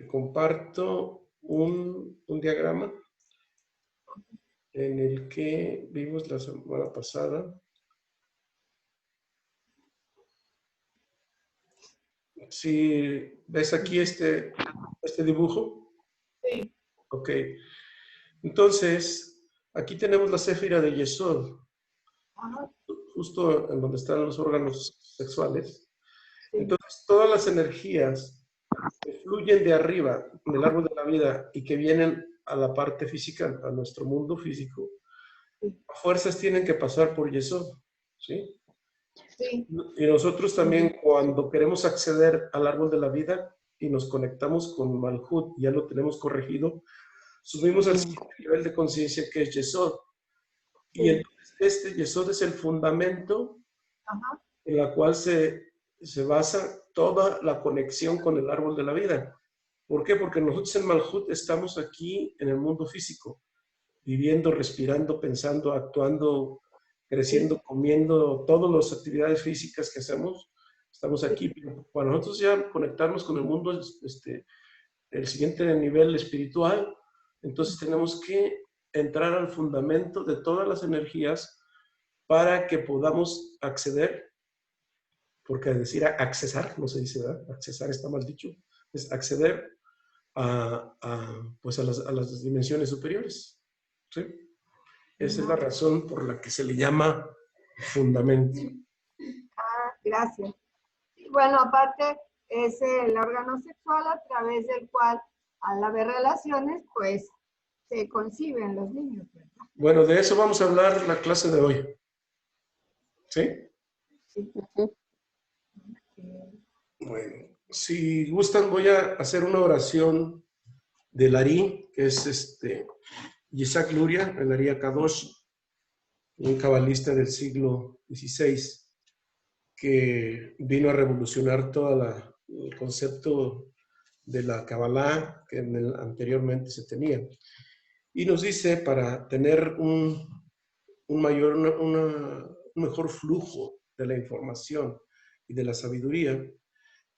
Te comparto un diagrama en el que vimos la semana pasada. Si ves aquí este dibujo. Sí. Ok. Entonces, aquí tenemos la céfira de Yesod, justo en donde están los órganos sexuales. Sí. Entonces, todas las energías que fluyen de arriba, del árbol de la vida, y que vienen a la parte física, a nuestro mundo físico, a fuerzas tienen que pasar por Yesod, ¿sí? Sí. Y nosotros también, cuando queremos acceder al árbol de la vida y nos conectamos con Malhut, ya lo tenemos corregido, subimos al siguiente nivel de conciencia, que es Yesod. Y entonces este Yesod es el fundamento en la cual se basa toda la conexión con el árbol de la vida. ¿Por qué? Porque nosotros en Malhut estamos aquí en el mundo físico, viviendo, respirando, pensando, actuando, creciendo, comiendo, todas las actividades físicas que hacemos, estamos aquí. Pero para nosotros ya conectarnos con el mundo, el siguiente nivel espiritual, entonces tenemos que entrar al fundamento de todas las energías para que podamos acceder, porque decir accesar, no se dice, ¿verdad? Accesar está mal dicho, es acceder pues a las dimensiones superiores, ¿sí? Esa es la razón por la que se le llama fundamento. Gracias. Y bueno, aparte es el órgano sexual a través del cual, al haber relaciones, pues se conciben los niños, ¿verdad? Bueno, de eso vamos a hablar la clase de hoy. ¿Sí? Sí. Bueno, si gustan, voy a hacer una oración del Ari, que es Yitzhak Luria, el Ari Akadosh, un cabalista del siglo XVI, que vino a revolucionar todo el concepto de la Kabbalah que anteriormente se tenía. Y nos dice, para tener un mejor flujo de la información y de la sabiduría,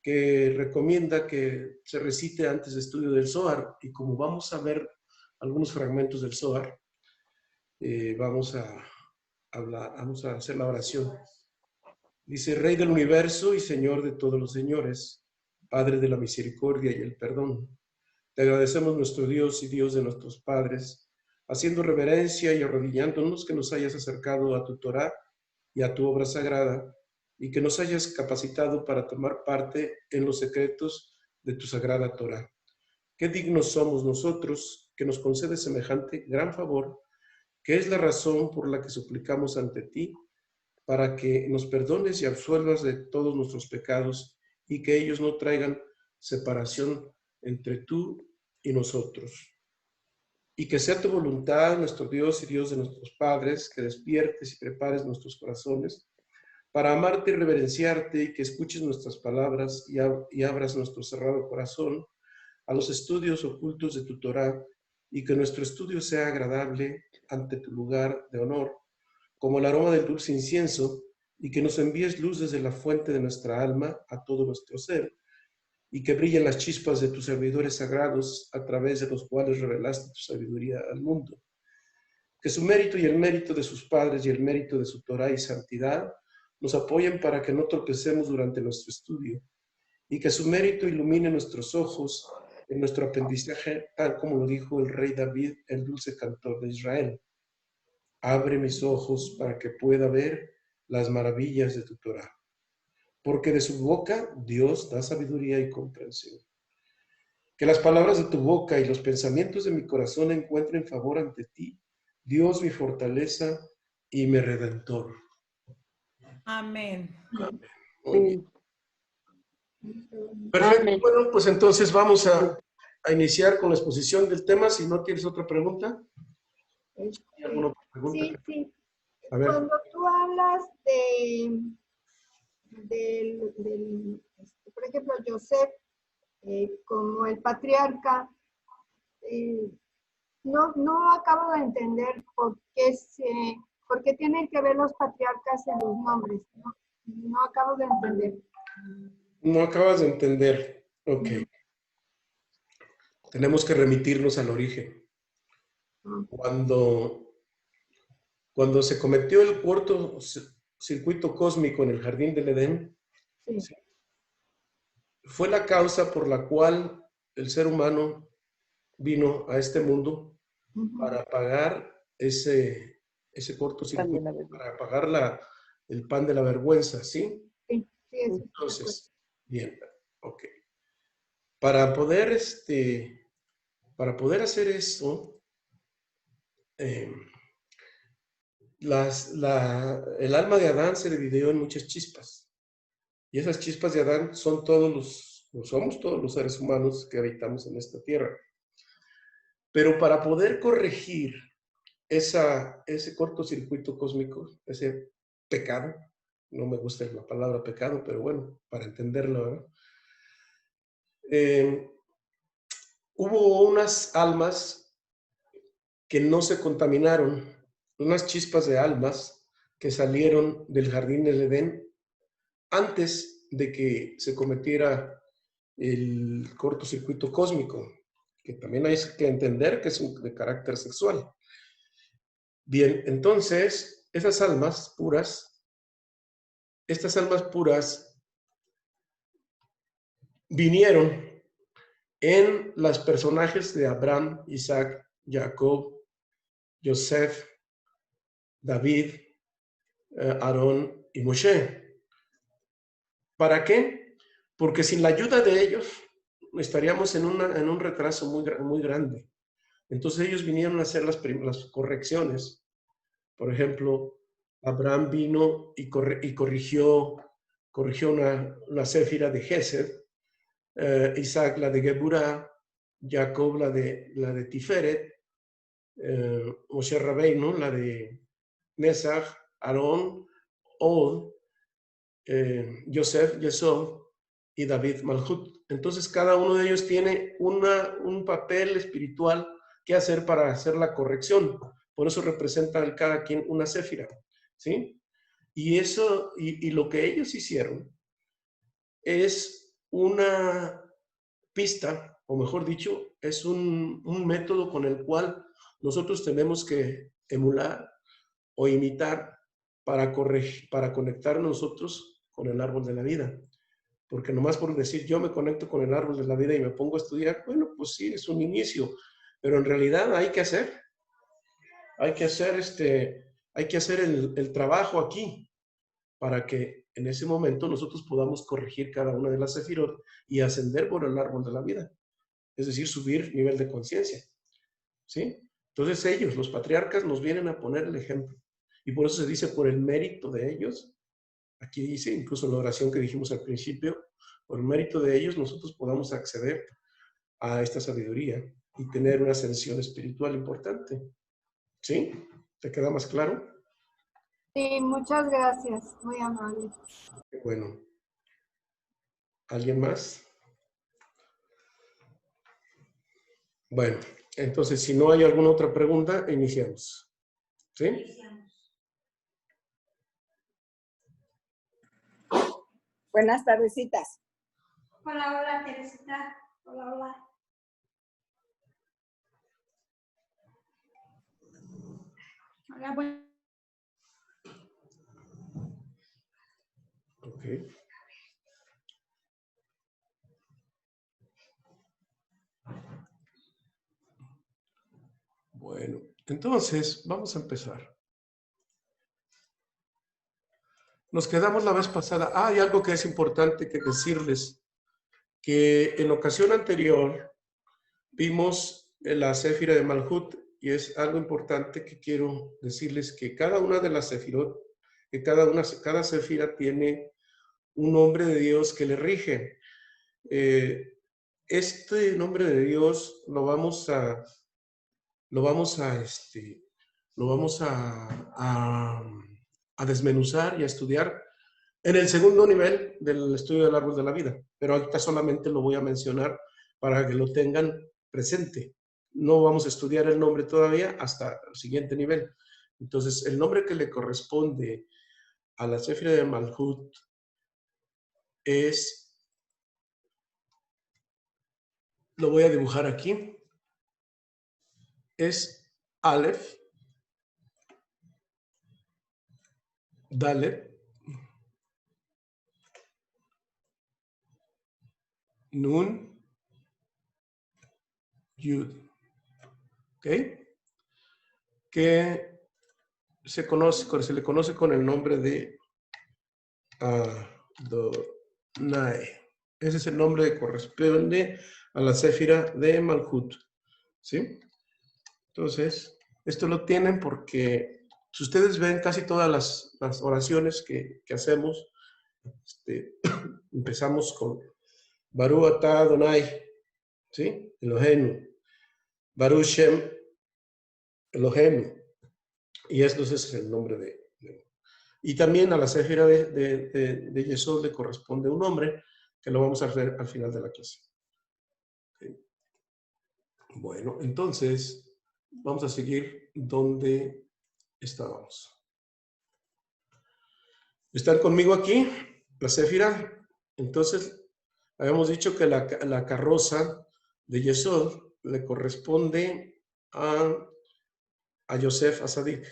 que recomienda que se recite antes de estudio del Zohar. Y como vamos a ver algunos fragmentos del Zohar, vamos a hacer la oración. Dice: Rey del universo y Señor de todos los señores, Padre de la misericordia y el perdón, te agradecemos, nuestro Dios y Dios de nuestros padres, haciendo reverencia y arrodillándonos, que nos hayas acercado a tu Torá y a tu obra sagrada, y que nos hayas capacitado para tomar parte en los secretos de tu sagrada Torá. Qué dignos somos nosotros, que nos concedes semejante gran favor, que es la razón por la que suplicamos ante ti, para que nos perdones y absuelvas de todos nuestros pecados, y que ellos no traigan separación entre tú y nosotros. Y que sea tu voluntad, nuestro Dios y Dios de nuestros padres, que despiertes y prepares nuestros corazones para amarte y reverenciarte, y que escuches nuestras palabras y abras nuestro cerrado corazón a los estudios ocultos de tu Torá, y que nuestro estudio sea agradable ante tu lugar de honor, como el aroma del dulce incienso, y que nos envíes luz desde la fuente de nuestra alma a todo nuestro ser, y que brillen las chispas de tus servidores sagrados, a través de los cuales revelaste tu sabiduría al mundo. Que su mérito y el mérito de sus padres y el mérito de su Torá y santidad nos apoyen para que no tropecemos durante nuestro estudio, y que su mérito ilumine nuestros ojos en nuestro aprendizaje, tal como lo dijo el rey David, el dulce cantor de Israel. Abre mis ojos para que pueda ver las maravillas de tu Torá, porque de su boca Dios da sabiduría y comprensión. Que las palabras de tu boca y los pensamientos de mi corazón encuentren favor ante ti, Dios, mi fortaleza y mi redentor. Amén. Amén. Muy bien. Perfecto. Amén. Bueno, pues entonces vamos a iniciar con la exposición del tema. Si no tienes otra pregunta. ¿Hay alguna otra pregunta? Sí, sí. A ver. Cuando tú hablas por ejemplo, Joseph, como el patriarca, no acabo de entender por qué tienen que ver los patriarcas en los nombres. No acabo de entender. No acabas de entender. Ok. tenemos que remitirnos al origen. Cuando se cometió el cortocircuito cósmico en el jardín del Edén, Sí. fue la causa por la cual el ser humano vino a este mundo para apagar ese cortocircuito, para apagar el pan de la vergüenza, ¿sí? Sí, sí, eso. Entonces, bien, ok. Para poder hacer eso, el alma de Adán se dividió en muchas chispas. Y esas chispas de Adán somos todos los seres humanos que habitamos en esta tierra. Pero para poder corregir ese cortocircuito cósmico, ese pecado, no me gusta la palabra pecado, pero bueno, para entenderlo, ¿verdad? Hubo unas almas que no se contaminaron, unas chispas de almas que salieron del jardín del Edén antes de que se cometiera el cortocircuito cósmico, que también hay que entender que es de carácter sexual. Bien, entonces, estas almas puras vinieron en los personajes de Abraham, Isaac, Jacob, Joseph, David, Aarón y Moshe. ¿Para qué? Porque sin la ayuda de ellos estaríamos en un retraso muy grande. Entonces ellos vinieron a hacer las correcciones. Por ejemplo, Abraham vino y corrigió la céfira de Gesed, Isaac la de Geburah, Jacob la de Tiferet, Moshe Rabbeinu la de Nesach, Aarón, Od, Yosef, Yesod y David Malhut. Entonces cada uno de ellos tiene un papel espiritual que hacer para hacer la corrección. Por eso representan cada quien una céfira, ¿sí? Y eso, y lo que ellos hicieron es una pista, o mejor dicho, es un método con el cual nosotros tenemos que emular o imitar para conectar nosotros con el árbol de la vida. Porque nomás por decir yo me conecto con el árbol de la vida y me pongo a estudiar, bueno, pues sí, es un inicio, pero en realidad hay que hacer el trabajo aquí para que en ese momento nosotros podamos corregir cada una de las sefirot y ascender por el árbol de la vida, es decir, subir nivel de conciencia, ¿sí? Entonces ellos, los patriarcas, nos vienen a poner el ejemplo y por eso se dice por el mérito de ellos. Aquí dice, incluso en la oración que dijimos al principio, por el mérito de ellos nosotros podamos acceder a esta sabiduría y tener una ascensión espiritual importante. ¿Sí? ¿Te queda más claro? Sí, muchas gracias, muy amable. Bueno, ¿alguien más? Bueno, entonces si no hay alguna otra pregunta, iniciamos. ¿Sí? Buenas tardecitas. Hola, hola, Teresita. Hola, hola. Hola, bueno. Ok. Bueno, entonces vamos a empezar. Nos quedamos la vez pasada. Hay algo que es importante que decirles, que en ocasión anterior vimos la céfira de Malhut y es algo importante que quiero decirles que cada una de las céfirot, que cada céfira tiene un nombre de Dios que le rige. Este nombre de Dios lo vamos a desmenuzar y a estudiar en el segundo nivel del estudio del árbol de la vida, pero ahorita solamente lo voy a mencionar para que lo tengan presente. No vamos a estudiar el nombre todavía hasta el siguiente nivel. Entonces, el nombre que le corresponde a la céfira de Malhut es lo voy a dibujar aquí. Es Aleph, Dalet, Nun, Yud. ¿Ok? Que se le conoce con el nombre de Adonai. Ese es el nombre que corresponde a la Séfira de Malhut. ¿Sí? Entonces, esto lo tienen porque si ustedes ven casi todas las oraciones que hacemos, empezamos con Baruch atah Adonai, ¿sí? Eloheinu. Baruch Shem Eloheinu. Y entonces es el nombre de. Y también a la Séfira de Yesod le corresponde un nombre que lo vamos a ver al final de la clase. ¿Okay? Bueno, entonces vamos a seguir donde estábamos. ¿Están conmigo aquí? La Séfira. Entonces, habíamos dicho que la carroza de Yesod le corresponde a Yosef Asadik.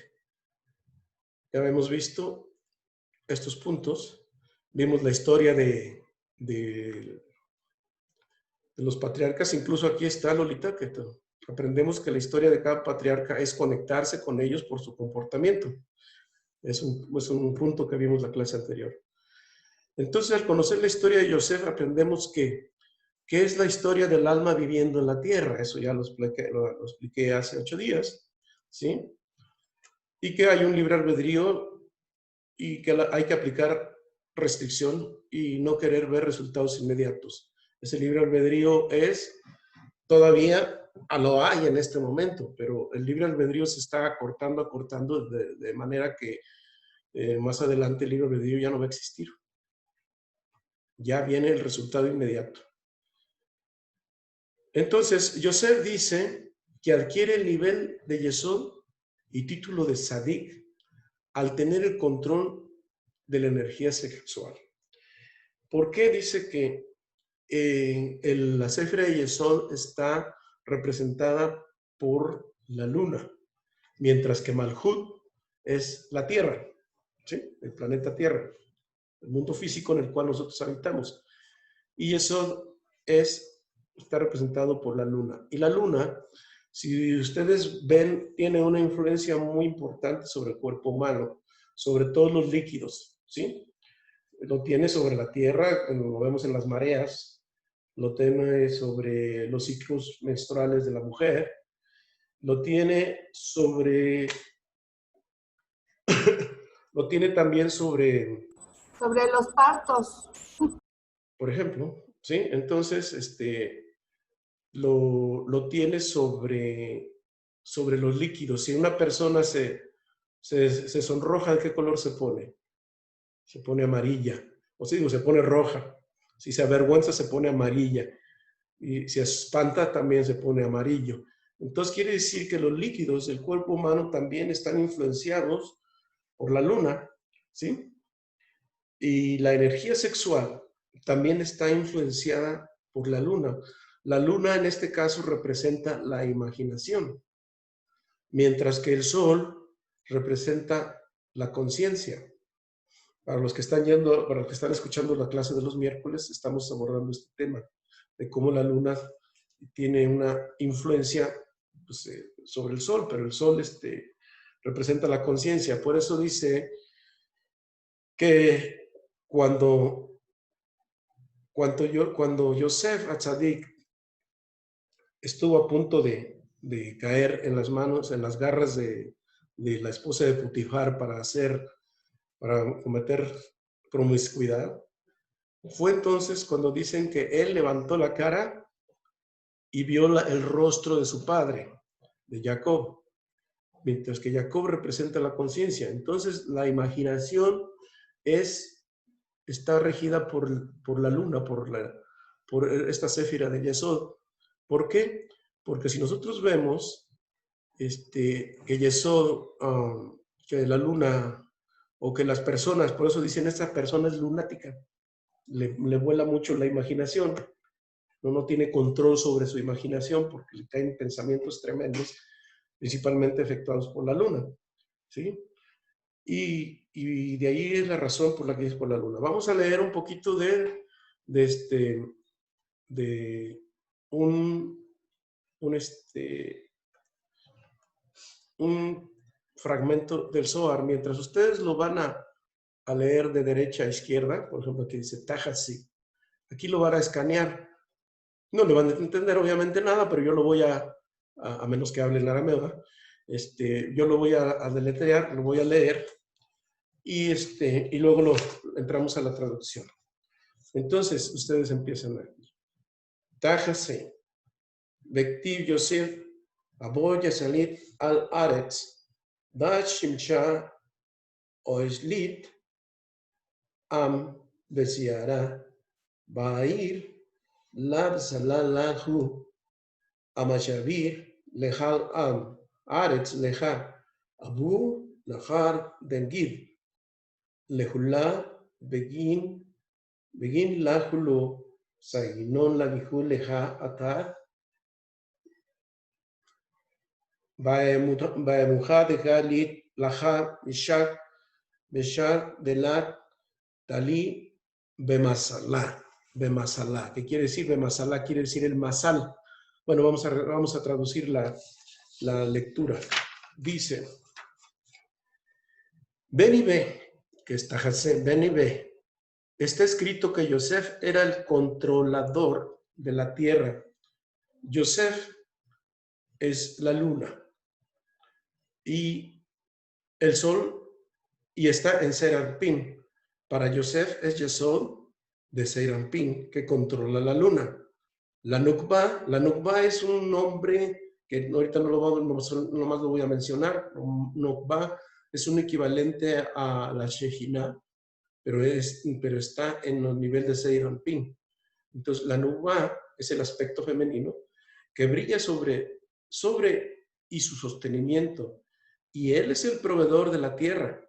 Ya habíamos visto estos puntos. Vimos la historia de los patriarcas. Incluso aquí está, Lolita, que aprendemos que la historia de cada patriarca es conectarse con ellos por su comportamiento. Es un punto que vimos en la clase anterior. Entonces, al conocer la historia de Yosef, aprendemos que es la historia del alma viviendo en la tierra. Eso ya lo expliqué hace 8 días, ¿sí? Y que hay un libre albedrío y que hay que aplicar restricción y no querer ver resultados inmediatos. Ese libre albedrío todavía lo hay en este momento, pero el libre albedrío se está acortando de manera que más adelante el libre albedrío ya no va a existir. Ya viene el resultado inmediato. Entonces, Yosef dice que adquiere el nivel de Yesod y título de Sadik al tener el control de la energía sexual. ¿Por qué dice que la Séfira de Yesod está representada por la luna, mientras que Malhut es la Tierra, ¿sí? El planeta Tierra, el mundo físico en el cual nosotros habitamos? Y Yesod está representado por la luna. Y la luna, si ustedes ven, tiene una influencia muy importante sobre el cuerpo humano, sobre todos los líquidos, ¿sí? Lo tiene sobre la Tierra, lo vemos en las mareas, lo tiene sobre los ciclos menstruales de la mujer, lo tiene lo tiene también sobre los partos. Por ejemplo, ¿sí? Entonces, lo tiene sobre los líquidos. Si una persona se sonroja, ¿de qué color se pone? Se pone amarilla. O si digo, se pone roja. Si se avergüenza, se pone amarilla. Y si espanta, también se pone amarillo. Entonces, quiere decir que los líquidos del cuerpo humano también están influenciados por la luna, ¿sí? Y la energía sexual también está influenciada por la luna. La luna en este caso representa la imaginación, mientras que el sol representa la conciencia. Para los que están escuchando la clase de los miércoles, estamos abordando este tema de cómo la luna tiene una influencia sobre el sol, pero el sol representa la conciencia. Por eso dice que cuando Yosef Atzadik estuvo a punto de caer en las garras de la esposa de Putifar para cometer promiscuidad, fue entonces cuando dicen que él levantó la cara y vio el rostro de su padre, de Jacob, mientras que Jacob representa la conciencia. Entonces la imaginación está regida por la luna, por esta Séfira de Yesod. ¿Por qué? Porque si nosotros vemos que Yesod, que la luna, o que las personas, por eso dicen, esta persona es lunática, le vuela mucho la imaginación. no tiene control sobre su imaginación porque le caen pensamientos tremendos, principalmente efectuados por la luna, ¿sí? Y de ahí es la razón por la que es por la luna. Vamos a leer un poquito de un fragmento del Zohar. Mientras ustedes lo van a leer de derecha a izquierda, por ejemplo, aquí dice Tajasi. Aquí lo van a escanear. No le van a entender obviamente nada, pero yo lo voy a menos que hablen arameo, yo lo voy a deletrear, lo voy a leer y luego entramos a la traducción. Entonces, ustedes empiezan aquí. Tajasi. Vektiv Yosef Aboya Salit al Aretz Da Shimcha Oislit Am Besiara Bair Lab Salalahu Amashavir Lehal Am Aretz Leha Abu Nahar Dengid Lehula Begin Lahulu Sainon Lavihu Leha Atar Baemuja de Galit Laha Meshar Delat Dali Bemasalá. Bemasalá. ¿Qué quiere decir Bemasalá? Quiere decir el masal. Bueno, vamos a traducir la lectura. Dice, Beni Be, que está Beni Be, está escrito que Yosef era el controlador de la tierra. Yosef es la luna y el sol, y está en Serampín. Para Yosef es Yesod de Serampín, que controla la luna. La Nukba es un nombre que ahorita nomás lo voy a mencionar. Nukba es un equivalente a la Shejina, pero está en el nivel de Serampín. Entonces, la Nukba es el aspecto femenino que brilla sobre y su sostenimiento. Y él es el proveedor de la tierra.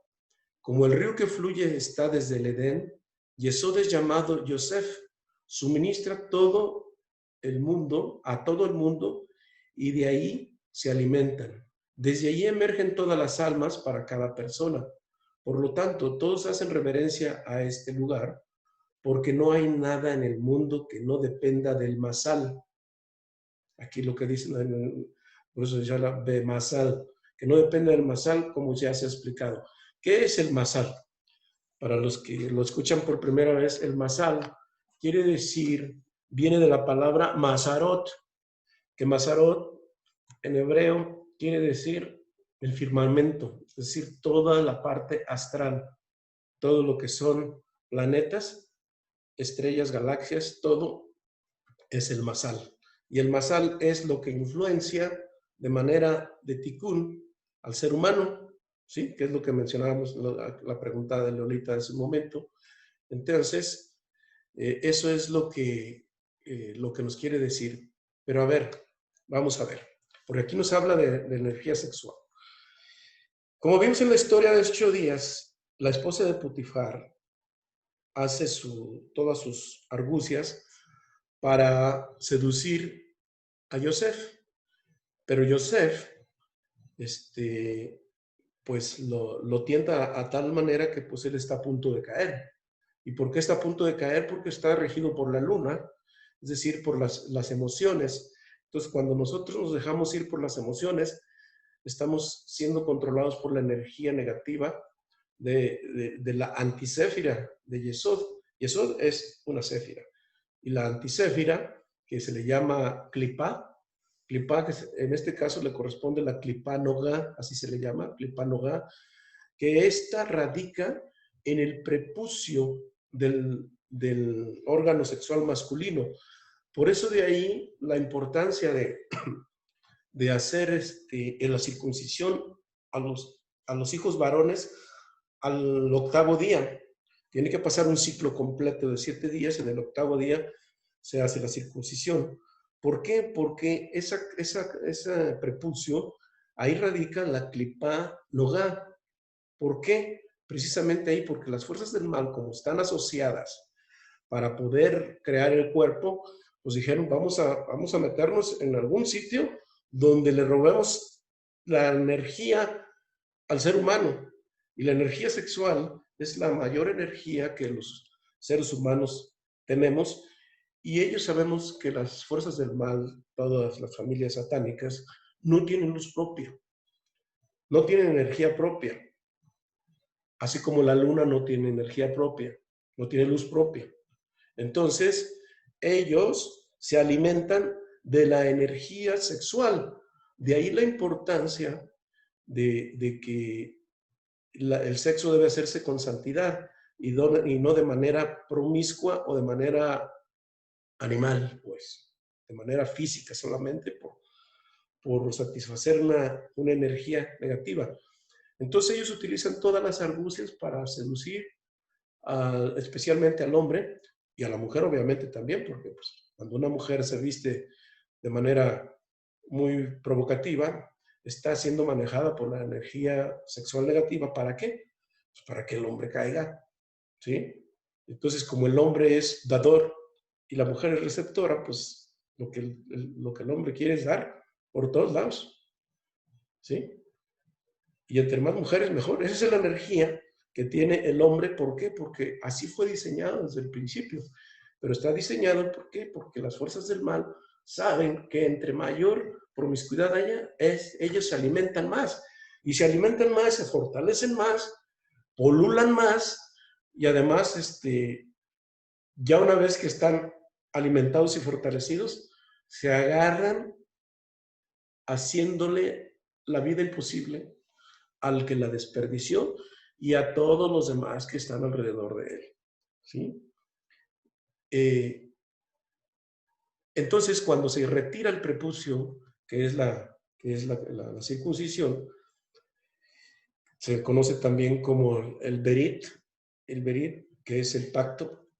Como el río que fluye está desde el Edén, Yesod es llamado Yosef, suministra todo el mundo, a todo el mundo, y de ahí se alimentan. Desde allí emergen todas las almas para cada persona. Por lo tanto, todos hacen reverencia a este lugar, porque no hay nada en el mundo que no dependa del masal. Aquí lo que dicen, por eso se llama Bemasal, que no depende del masal, como ya se ha explicado. ¿Qué es el masal? Para los que lo escuchan por primera vez, el masal quiere decir, viene de la palabra masarot, que masarot en hebreo quiere decir el firmamento, es decir, toda la parte astral, todo lo que son planetas, estrellas, galaxias, todo es el masal. Y el masal es lo que influencia de manera de tikkun al ser humano, ¿sí? Que es lo que mencionábamos, la pregunta de Lolita hace un momento. Entonces, eso es lo que nos quiere decir. Pero a ver, vamos a ver. Porque aquí nos habla de energía sexual. Como vimos en la historia de 8 días, la esposa de Potifar hace todas sus argucias para seducir a Yosef. Pero Yosef, pues lo tienta a tal manera que pues él está a punto de caer. ¿Y por qué está a punto de caer? Porque está regido por la luna, es decir, por las emociones. Entonces, cuando nosotros nos dejamos ir por las emociones, estamos siendo controlados por la energía negativa de la anticéfira de Yesod. Yesod es una céfira. Y la anticéfira, que se le llama Klipá, que en este caso le corresponde la Klipá Nogá, así se le llama, Klipá Nogá, que esta radica en el prepucio del órgano sexual masculino. Por eso de ahí la importancia de hacer en la circuncisión a los hijos varones al 8º día. Tiene que pasar un ciclo completo de 7 días, en el 8º día se hace la circuncisión. ¿Por qué? Porque ese prepucio, ahí radica la Klipá Nogá. ¿Por qué? Precisamente ahí, porque las fuerzas del mal, como están asociadas para poder crear el cuerpo, pues dijeron, vamos a meternos en algún sitio donde le robemos la energía al ser humano. Y la energía sexual es la mayor energía que los seres humanos tenemos. Y ellos sabemos que las fuerzas del mal, todas las familias satánicas, no tienen luz propia, no tienen energía propia. Así como la luna no tiene energía propia, no tiene luz propia. Entonces, ellos se alimentan de la energía sexual. De ahí la importancia de que el sexo debe hacerse con santidad y no de manera promiscua o de manera animal, pues, de manera física solamente por satisfacer una energía negativa. Entonces ellos utilizan todas las argucias para seducir especialmente al hombre y a la mujer obviamente también, porque pues, cuando una mujer se viste de manera muy provocativa, está siendo manejada por la energía sexual negativa. ¿Para qué? Pues para que el hombre caiga, ¿sí? Entonces, como el hombre es dador y la mujer es receptora, pues lo que el hombre quiere es dar por todos lados, ¿sí? Y entre más mujeres, mejor. Esa es la energía que tiene el hombre. ¿Por qué? Porque así fue diseñado desde el principio. Pero está diseñado, ¿por qué? Porque las fuerzas del mal saben que entre mayor promiscuidad haya, ellos se alimentan más. Y se alimentan más, se fortalecen más, polulan más, y además, ya una vez que están alimentados y fortalecidos, se agarran haciéndole la vida imposible al que la desperdició y a todos los demás que están alrededor de él, ¿sí? Entonces, cuando se retira el prepucio, que es la circuncisión, se conoce también como el berit, que es el pacto,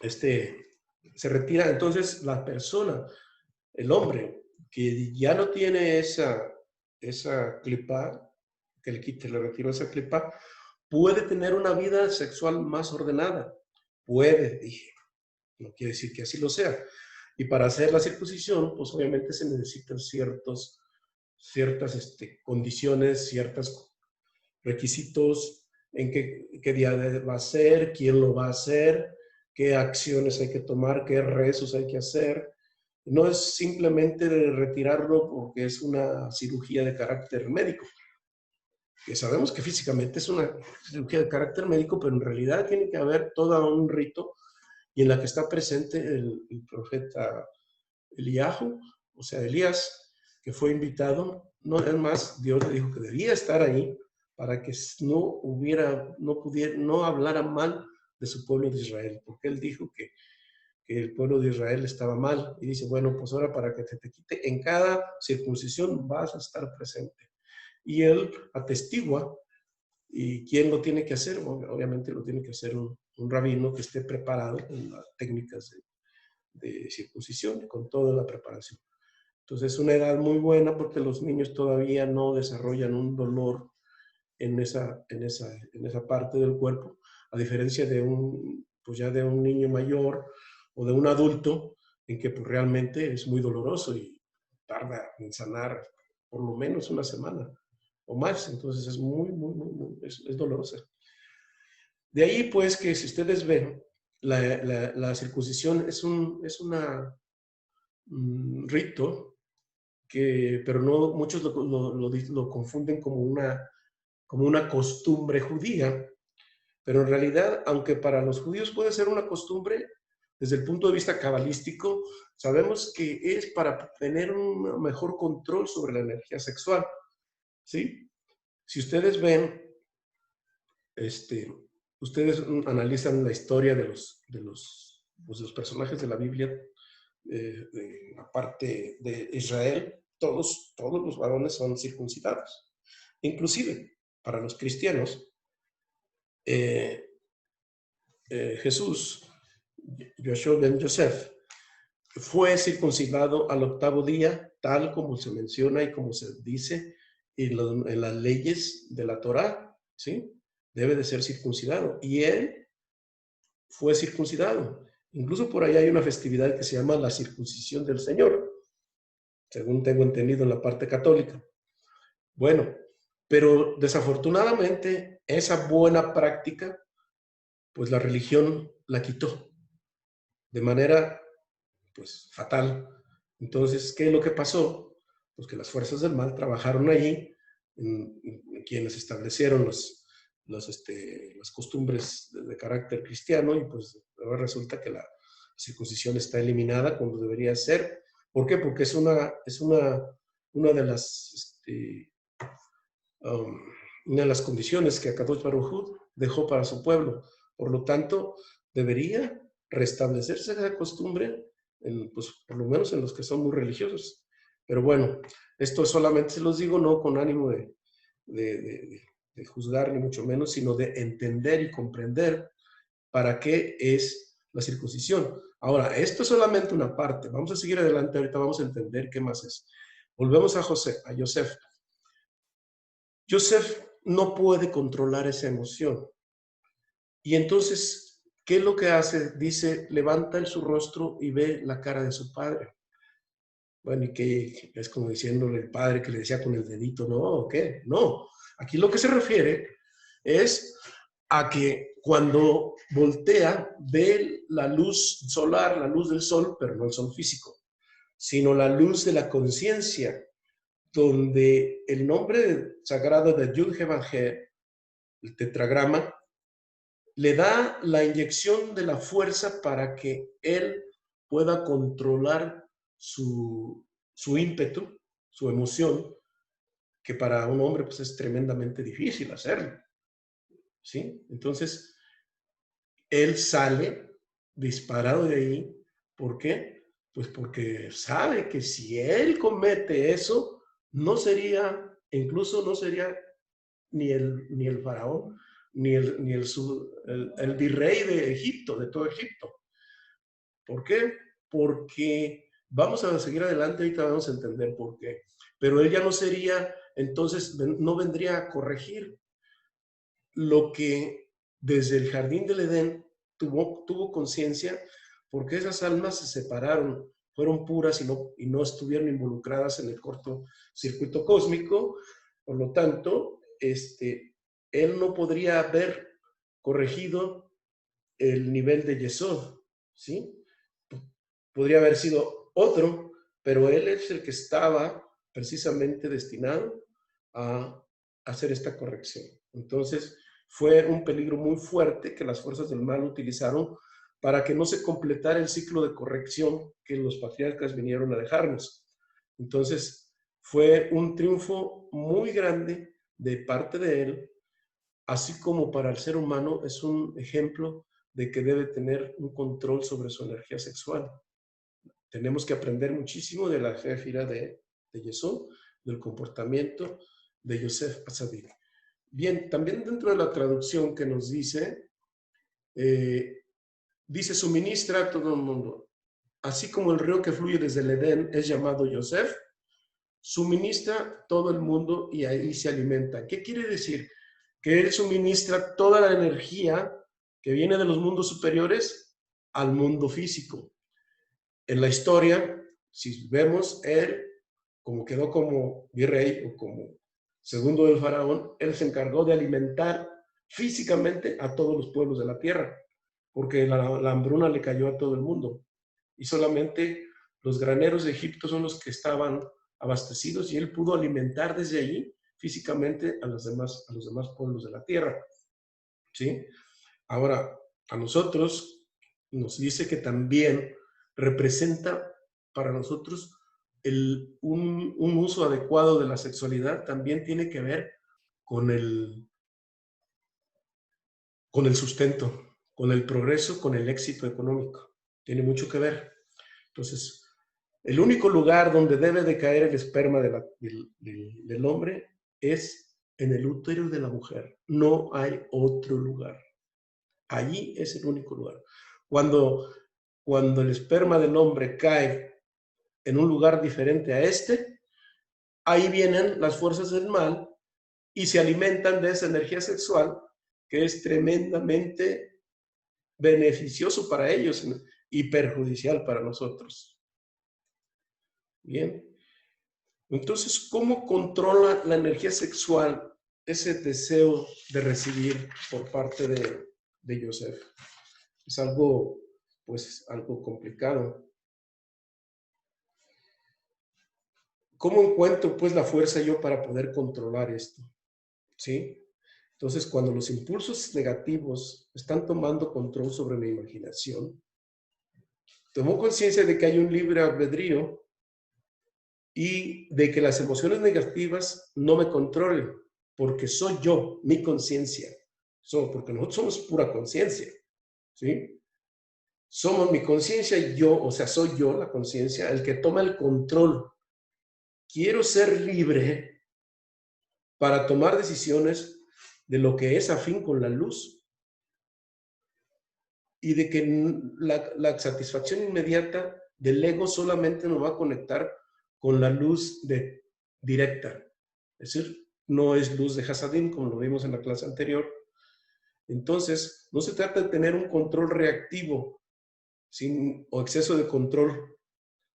se retira. Entonces la persona, el hombre, que ya no tiene esa clipa, que le retiró esa clipa, puede tener una vida sexual más ordenada. Puede, dije. No quiere decir que así lo sea. Y para hacer la circuncisión, pues obviamente se necesitan ciertas condiciones, ciertos requisitos, en qué día va a ser, quién lo va a hacer, qué acciones hay que tomar, qué rezos hay que hacer. No es simplemente retirarlo porque es una cirugía de carácter médico, que sabemos que físicamente es una cirugía de carácter médico, pero en realidad tiene que haber todo un rito y en la que está presente el profeta Eliahu, o sea, Elías, que fue invitado. No, es más, Dios le dijo que debía estar ahí para que no hablara mal de su pueblo de Israel, porque él dijo que el pueblo de Israel estaba mal, y dice, bueno, pues ahora para que te quite, en cada circuncisión vas a estar presente. Y él atestigua. ¿Y quién lo tiene que hacer? Obviamente lo tiene que hacer un rabino que esté preparado en las técnicas de circuncisión, con toda la preparación. Entonces es una edad muy buena porque los niños todavía no desarrollan un dolor en esa parte del cuerpo, a diferencia de de un niño mayor o de un adulto, en que pues, realmente es muy doloroso y tarda en sanar por lo menos una semana o más. Entonces es es dolorosa. De ahí pues que si ustedes ven, la circuncisión es un rito pero no muchos lo confunden como una costumbre judía, pero en realidad, aunque para los judíos puede ser una costumbre, desde el punto de vista cabalístico, sabemos que es para tener un mejor control sobre la energía sexual, ¿sí? Si ustedes ven, ustedes analizan la historia de los personajes de la Biblia, de la parte de Israel, todos los varones son circuncidados. Inclusive, para los cristianos, Jesús, Yoshua ben Yosef, fue circuncidado al 8º día, tal como se menciona y como se dice en las leyes de la Torá, ¿sí? Debe de ser circuncidado. Y él fue circuncidado. Incluso por ahí hay una festividad que se llama la circuncisión del Señor, según tengo entendido en la parte católica. Bueno, pero desafortunadamente esa buena práctica, pues la religión la quitó de manera, pues, fatal. Entonces, ¿qué es lo que pasó? Pues que las fuerzas del mal trabajaron allí, en quienes establecieron las costumbres de carácter cristiano, y pues ahora resulta que la circuncisión está eliminada cuando debería ser. ¿Por qué? Porque es una de las una de las condiciones que Akadosh Baruj Hu dejó para su pueblo. Por lo tanto, debería restablecerse esa costumbre, pues, por lo menos en los que son muy religiosos. Pero bueno, esto solamente se los digo no con ánimo de juzgar, ni mucho menos, sino de entender y comprender para qué es la circuncisión. Ahora, esto es solamente una parte. Vamos a seguir adelante, ahorita vamos a entender qué más es. Volvemos a Yosef. Yosef no puede controlar esa emoción. Y entonces, ¿qué es lo que hace? Dice, levanta en su rostro y ve la cara de su padre. Bueno, y que es como diciéndole el padre que le decía con el dedito, ¿no? ¿Qué? No. Aquí lo que se refiere es a que cuando voltea, ve la luz solar, la luz del sol, pero no el sol físico, sino la luz de la conciencia, donde el nombre sagrado de Yud-He-Vav-He, el tetragrama, le da la inyección de la fuerza para que él pueda controlar su ímpetu, su emoción, que para un hombre pues es tremendamente difícil hacerlo, ¿sí? Entonces, él sale disparado de ahí. ¿Por qué? Pues porque sabe que si él comete eso, incluso no sería ni el faraón, ni el virrey de Egipto, de todo Egipto. ¿Por qué? Porque vamos a seguir adelante, ahorita vamos a entender por qué. Pero él ya no sería, entonces no vendría a corregir lo que desde el jardín del Edén tuvo conciencia, porque esas almas se separaron, fueron puras y no estuvieron involucradas en el cortocircuito cósmico. Por lo tanto, él no podría haber corregido el nivel de Yesod, ¿sí? Podría haber sido otro, pero él es el que estaba precisamente destinado a hacer esta corrección. Entonces, fue un peligro muy fuerte que las fuerzas del mal utilizaron para que no se completara el ciclo de corrección que los patriarcas vinieron a dejarnos. Entonces, fue un triunfo muy grande de parte de él, así como para el ser humano es un ejemplo de que debe tener un control sobre su energía sexual. Tenemos que aprender muchísimo de la Jefira de Yesod, del comportamiento de Yosef Atzadik. Bien, también dentro de la traducción que nos dice, dice, suministra a todo el mundo. Así como el río que fluye desde el Edén es llamado Yosef, suministra todo el mundo y ahí se alimenta. ¿Qué quiere decir? Que él suministra toda la energía que viene de los mundos superiores al mundo físico. En la historia, si vemos, él, como quedó como virrey o como segundo del faraón, él se encargó de alimentar físicamente a todos los pueblos de la tierra, porque la hambruna le cayó a todo el mundo. Y solamente los graneros de Egipto son los que estaban abastecidos y él pudo alimentar desde allí físicamente a los demás pueblos de la tierra. ¿Sí? Ahora, a nosotros nos dice que también representa para nosotros un uso adecuado de la sexualidad, también tiene que ver con el sustento, con el progreso, con el éxito económico. Tiene mucho que ver. Entonces, el único lugar donde debe de caer el esperma del hombre es en el útero de la mujer. No hay otro lugar. Allí es el único lugar. Cuando el esperma del hombre cae en un lugar diferente a ahí vienen las fuerzas del mal y se alimentan de esa energía sexual que es tremendamente beneficioso para ellos y perjudicial para nosotros. Bien. Entonces, ¿cómo controla la energía sexual ese deseo de recibir por parte de Joseph? Es algo, pues, algo complicado. ¿Cómo encuentro, pues, la fuerza yo para poder controlar esto? ¿Sí? Entonces, cuando los impulsos negativos están tomando control sobre mi imaginación, tomo conciencia de que hay un libre albedrío y de que las emociones negativas no me controlen, porque soy yo, mi conciencia. Porque nosotros somos pura conciencia, ¿sí? Somos mi conciencia y yo, o sea, soy yo, la conciencia, el que toma el control. Quiero ser libre para tomar decisiones de lo que es afín con la luz y de que la satisfacción inmediata del ego solamente nos va a conectar con la luz directa. Es decir, no es luz de Hasadim, como lo vimos en la clase anterior. Entonces, no se trata de tener un control reactivo o exceso de control,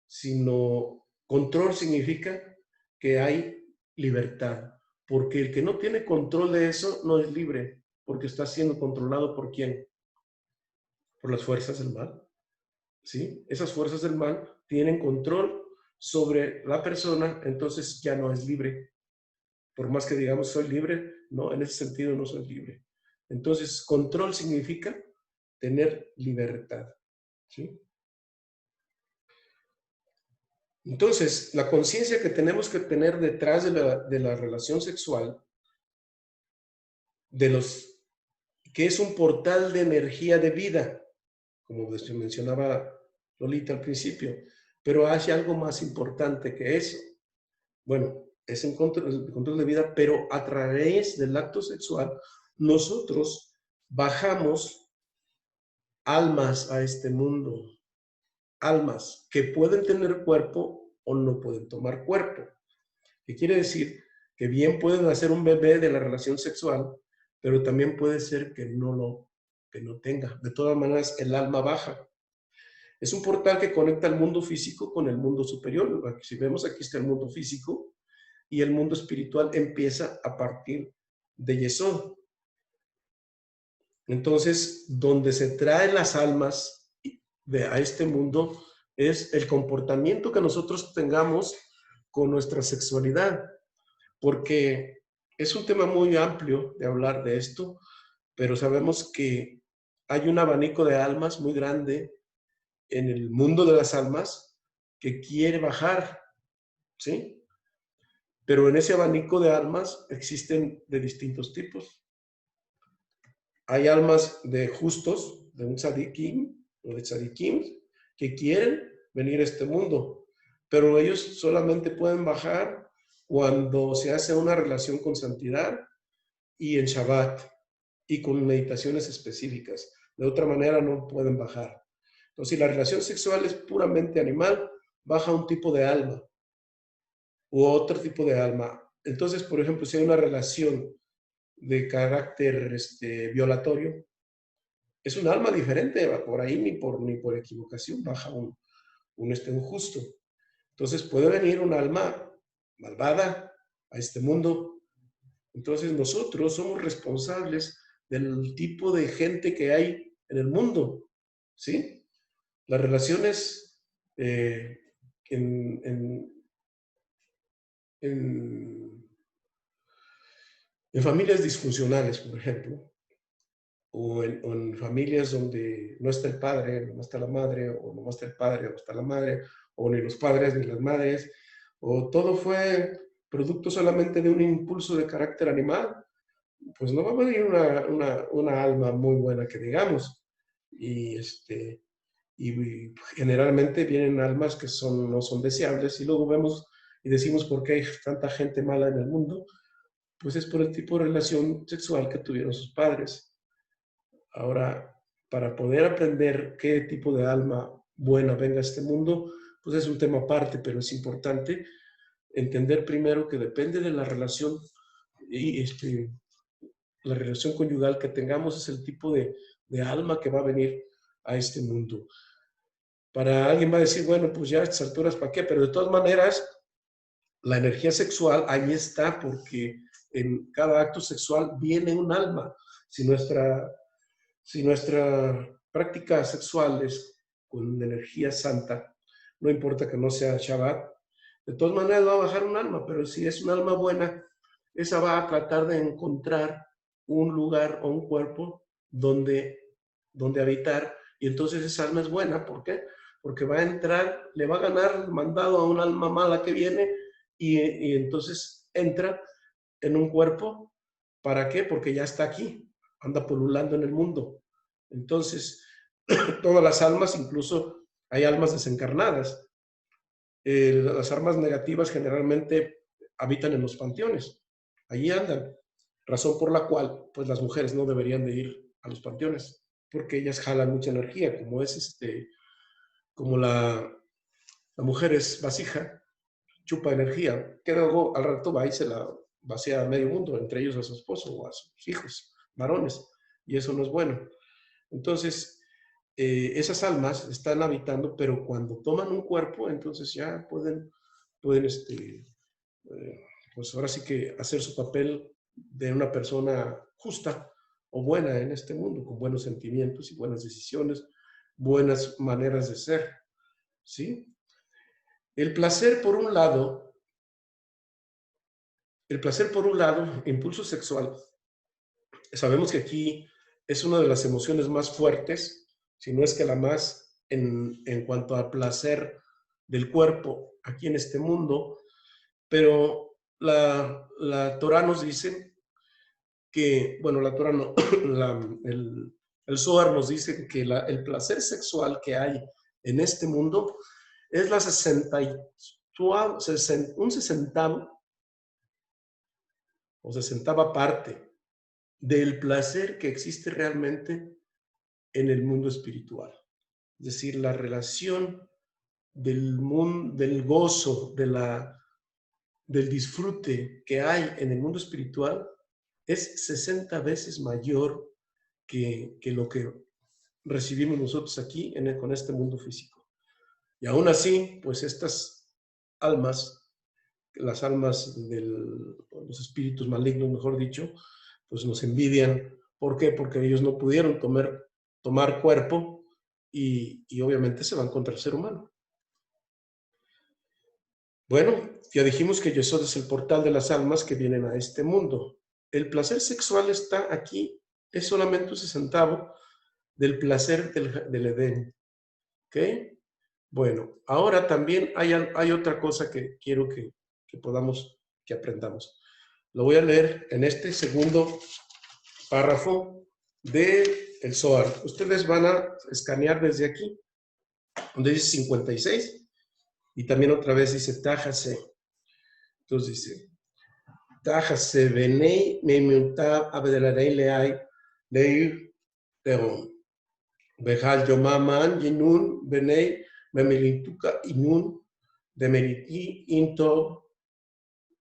sino control significa que hay libertad. Porque el que no tiene control de eso no es libre, porque está siendo controlado ¿por quién? Por las fuerzas del mal. ¿Sí? Esas fuerzas del mal tienen control sobre la persona, entonces ya no es libre. Por más que digamos soy libre, no, en ese sentido no soy libre. Entonces, control significa tener libertad. ¿Sí? Entonces, la conciencia que tenemos que tener detrás de la relación sexual, que es un portal de energía de vida, como mencionaba Lolita al principio, pero hay algo más importante que eso. Bueno, es el control de vida, pero a través del acto sexual, nosotros bajamos almas a este mundo. Almas que pueden tener cuerpo o no pueden tomar cuerpo. ¿Qué quiere decir? Que bien pueden hacer un bebé de la relación sexual, pero también puede ser que no tenga. De todas maneras, el alma baja. Es un portal que conecta el mundo físico con el mundo superior. Si vemos, aquí está el mundo físico y el mundo espiritual empieza a partir de Yesod. Entonces, donde se traen las almas a este mundo es el comportamiento que nosotros tengamos con nuestra sexualidad, porque es un tema muy amplio de hablar de esto, pero sabemos que hay un abanico de almas muy grande en el mundo de las almas que quiere bajar, ¿sí? Pero en ese abanico de almas existen de distintos tipos. Hay almas de justos, de un tzadikim o de tzadikim, que quieren venir a este mundo, pero ellos solamente pueden bajar cuando se hace una relación con santidad y en Shabbat y con meditaciones específicas. De otra manera no pueden bajar. Entonces, si la relación sexual es puramente animal, baja un tipo de alma u otro tipo de alma. Entonces, por ejemplo, si hay una relación de carácter violatorio, es un alma diferente, por ahí ni por equivocación baja un justo. Entonces puede venir un alma malvada a este mundo. Entonces nosotros somos responsables del tipo de gente que hay en el mundo, ¿sí? Las relaciones en familias disfuncionales, por ejemplo, o en familias donde no está el padre, no está la madre, o no está el padre, no está la madre, o ni los padres ni las madres, o todo fue producto solamente de un impulso de carácter animal, pues no va a venir una alma muy buena que digamos. Y generalmente vienen almas que no son deseables, y luego vemos y decimos por qué hay tanta gente mala en el mundo, pues es por el tipo de relación sexual que tuvieron sus padres. Ahora, para poder aprender qué tipo de alma buena venga a este mundo, pues es un tema aparte, pero es importante entender primero que depende de la relación y la relación conyugal que tengamos es el tipo de alma que va a venir a este mundo. Para alguien va a decir, bueno, pues ya a estas alturas, ¿para qué? Pero de todas maneras, la energía sexual ahí está, porque en cada acto sexual viene un alma. Si nuestra práctica sexual es con energía santa, no importa que no sea Shabbat, de todas maneras va a bajar un alma, pero si es un alma buena, esa va a tratar de encontrar un lugar o un cuerpo donde habitar, y entonces esa alma es buena. ¿Por qué? Porque va a entrar, le va a ganar el mandado a un alma mala que viene, y entonces entra en un cuerpo. ¿Para qué? Porque ya está aquí, anda pululando en el mundo. Entonces, todas las almas, incluso hay almas desencarnadas. Las almas negativas generalmente habitan en los panteones. Allí andan. Razón por la cual, pues las mujeres no deberían de ir a los panteones, porque ellas jalan mucha energía, como la mujer es vasija, chupa energía, que luego al rato va y se la vacía a medio mundo, entre ellos a su esposo o a sus hijos, varones, y eso no es bueno. Entonces, esas almas están habitando, pero cuando toman un cuerpo, entonces ya pueden pues ahora sí que hacer su papel de una persona justa o buena en este mundo, con buenos sentimientos y buenas decisiones, buenas maneras de ser, ¿sí? El placer por un lado, impulso sexual, sabemos que aquí es una de las emociones más fuertes, si no es que la más, en cuanto al placer del cuerpo aquí en este mundo, pero la Torah nos dice que, bueno, la Torah no, el Zohar nos dice que el placer sexual que hay en este mundo es un sesentavo o sesentava parte del placer que existe realmente en el mundo espiritual. Es decir, la relación del gozo, del disfrute que hay en el mundo espiritual es 60 veces mayor que lo que recibimos nosotros aquí con este mundo físico. Y aún así, pues estas almas, las almas de los espíritus malignos, mejor dicho, pues nos envidian. ¿Por qué? Porque ellos no pudieron tomar cuerpo y obviamente se van contra el ser humano. Bueno, ya dijimos que Yesod es el portal de las almas que vienen a este mundo. El placer sexual está aquí, es solamente un sesentavo del placer del Edén. ¿Ok? Bueno, ahora también hay otra cosa que quiero que aprendamos. Lo voy a leer en este segundo párrafo del Zohar. Ustedes van a escanear desde aquí, donde dice 56, y también otra vez dice Tájase. Entonces dice, Tájase venei meimuntab abedelarei leai leir teron. Bejal yomaman yinun venei memelituka inun demeriti into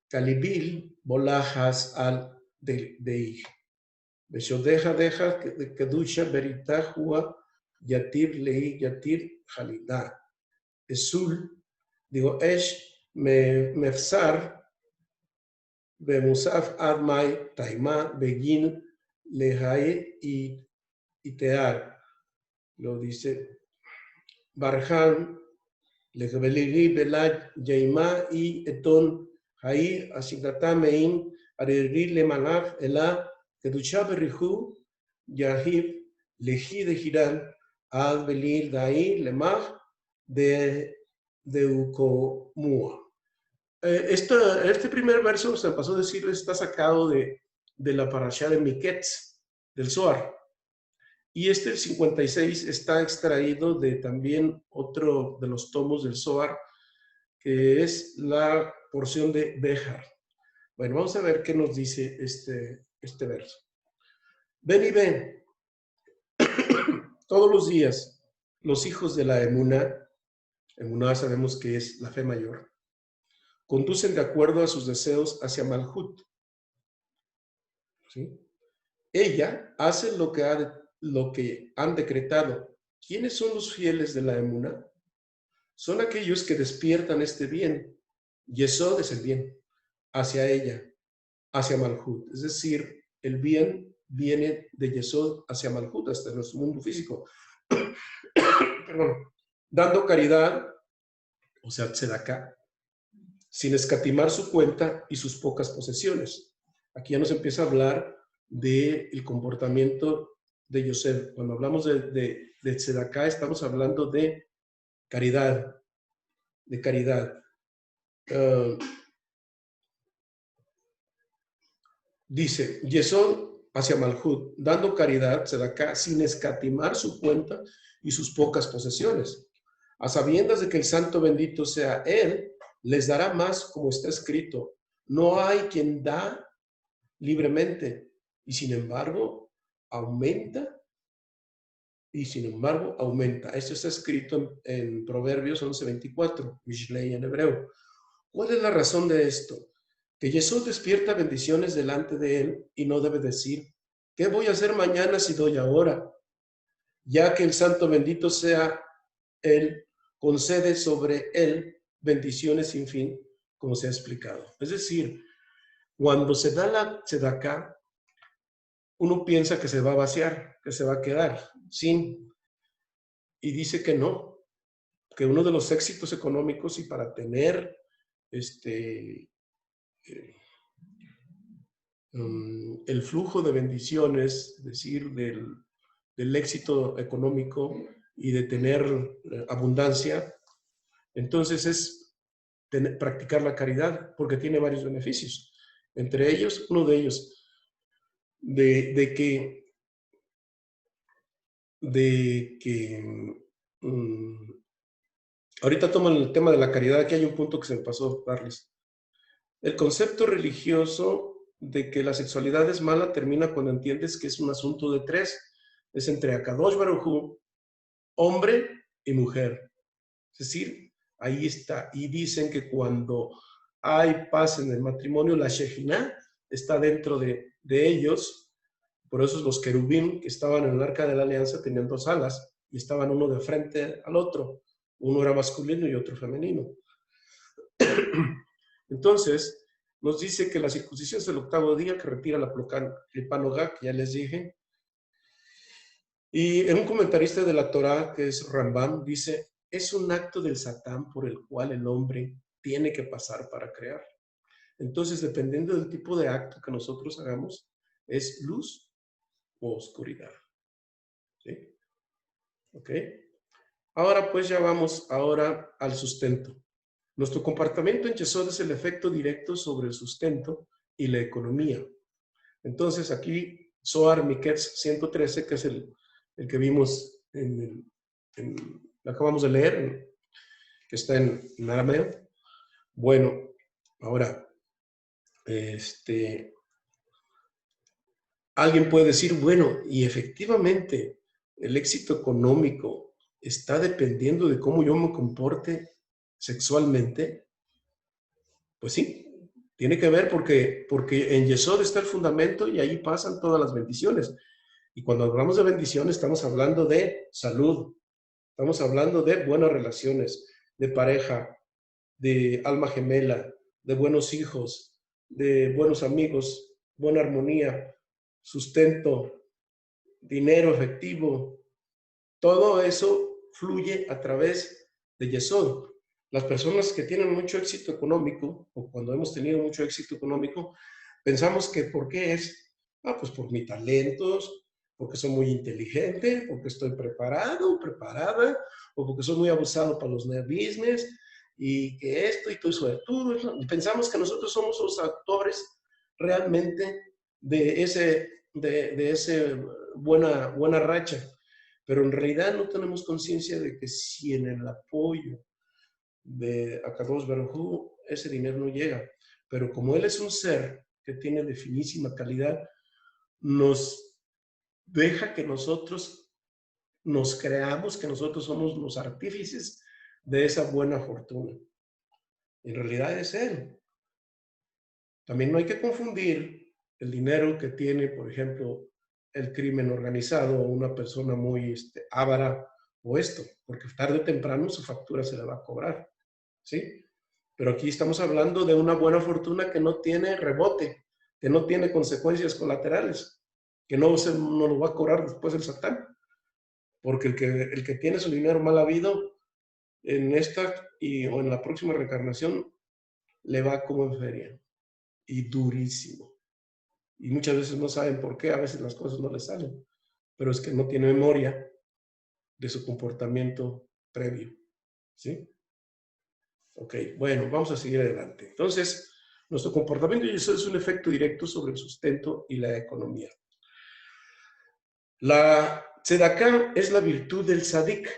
calibil bolajas al deir. Beshodeja deja kedusha berita hua yatir lei yatir jalida. Esul, digo, esh mefsar bemusaf admai taima begin lehae y tear. Lo dice Barjan, Lejebeliri belad yaima y eton hai asigatamein ariri le malach ela kedusha berihu yahib leji de giran al belir dai lemach de Ucomua. Este primer verso, se me pasó a decir, está sacado de la parashá de Miketz, del Zohar. Y el 56 está extraído de también otro de los tomos del Zohar, que es la porción de Behar. Bueno, vamos a ver qué nos dice este verso. Ven y ven. Todos los días, los hijos de la Emuná sabemos que es la fe mayor, conducen de acuerdo a sus deseos hacia Malhut. ¿Sí? Ella hace lo que han decretado. ¿Quiénes son los fieles de la Emuná? son aquellos que despiertan este bien. Yesod es el bien, hacia ella, hacia Malhut. Es decir, el bien viene de Yesod hacia Malhut, hasta nuestro mundo físico. Perdón. Dando caridad, o sea, tzedaká, sin escatimar su cuenta y sus pocas posesiones. Aquí ya nos empieza a hablar del comportamiento de Yosef. Cuando hablamos de tzedaká, estamos hablando de caridad, de caridad. Dice, Yesod hacia Malhut, dando caridad, tzedaká, sin escatimar su cuenta y sus pocas posesiones. A sabiendas de que el santo bendito sea él, les dará más, como está escrito. No hay quien da libremente, y sin embargo aumenta, Esto está escrito en Proverbios 11:24, Mishlei en hebreo. ¿Cuál es la razón de esto? Que Jesús despierta bendiciones delante de él y no debe decir, ¿qué voy a hacer mañana si doy ahora? Ya que el santo bendito sea él, concede sobre él bendiciones sin fin, como se ha explicado. Es decir, cuando se da la tzedaká, uno piensa que se va a vaciar, que se va a quedar sin, y dice que no, que uno de los éxitos económicos y para tener el flujo de bendiciones, es decir, del éxito económico y de tener abundancia, entonces es practicar la caridad, porque tiene varios beneficios. Entre ellos, uno de ellos, de que ahorita toman el tema de la caridad, aquí hay un punto que se me pasó darles. El concepto religioso de que la sexualidad es mala termina cuando entiendes que es un asunto de tres. Es entre Akadosh Baruj Hu, hombre y mujer. Es decir, ahí está. Y dicen que cuando hay paz en el matrimonio, la Shejinah está dentro de ellos. Por eso los querubín que estaban en el arca de la alianza tenían dos alas y estaban uno de frente al otro. Uno era masculino y otro femenino. Entonces, nos dice que la circuncisión es el octavo día que retira la clipanogá, que ya les dije. Y en un comentarista de la Torá, que es Rambam, dice, es un acto del Satán por el cual el hombre tiene que pasar para crear. Entonces, dependiendo del tipo de acto que nosotros hagamos, es luz o oscuridad. ¿Sí? ¿Ok? Ahora pues ya vamos ahora al sustento. Nuestro comportamiento en Yesod es el efecto directo sobre el sustento y la economía. Entonces aquí Zohar Miketz 113, que es el que vimos lo acabamos de leer, que está en arameo. Bueno, ahora, alguien puede decir, bueno, y efectivamente el éxito económico está dependiendo de cómo yo me comporte sexualmente. Pues sí, tiene que ver porque en Yesod está el fundamento y ahí pasan todas las bendiciones. Y cuando hablamos de bendiciones estamos hablando de salud, estamos hablando de buenas relaciones, de pareja, de alma gemela, de buenos hijos, de buenos amigos, buena armonía, sustento, dinero efectivo. Todo eso fluye a través de Yesod. Las personas que tienen mucho éxito económico, o cuando hemos tenido mucho éxito económico, pensamos que ¿por qué es? Pues por mis talentos, porque soy muy inteligente, porque estoy preparado, preparada, o porque soy muy abusado para los business, y que esto, y estoy suertudo. Y pensamos que nosotros somos los actores realmente de ese buena racha. Pero en realidad no tenemos conciencia de que si en el apoyo de Akadosh Baruj Hu, ese dinero no llega. Pero como él es un ser que tiene de finísima calidad, nos deja que nosotros nos creamos que nosotros somos los artífices de esa buena fortuna. En realidad es él. También no hay que confundir el dinero que tiene, por ejemplo, el crimen organizado o una persona muy avara o esto, porque tarde o temprano su factura se le va a cobrar, ¿sí? Pero aquí estamos hablando de una buena fortuna que no tiene rebote, que no tiene consecuencias colaterales, que no lo va a cobrar después el Satán, porque el que tiene su dinero mal habido en esta o en la próxima reencarnación le va como en feria, y durísimo. Y muchas veces no saben por qué, a veces las cosas no les salen, pero es que no tiene memoria de su comportamiento previo, ¿sí? Ok, bueno, vamos a seguir adelante. Entonces, nuestro comportamiento y eso es un efecto directo sobre el sustento y la economía. La tzedaká es la virtud del tzadik.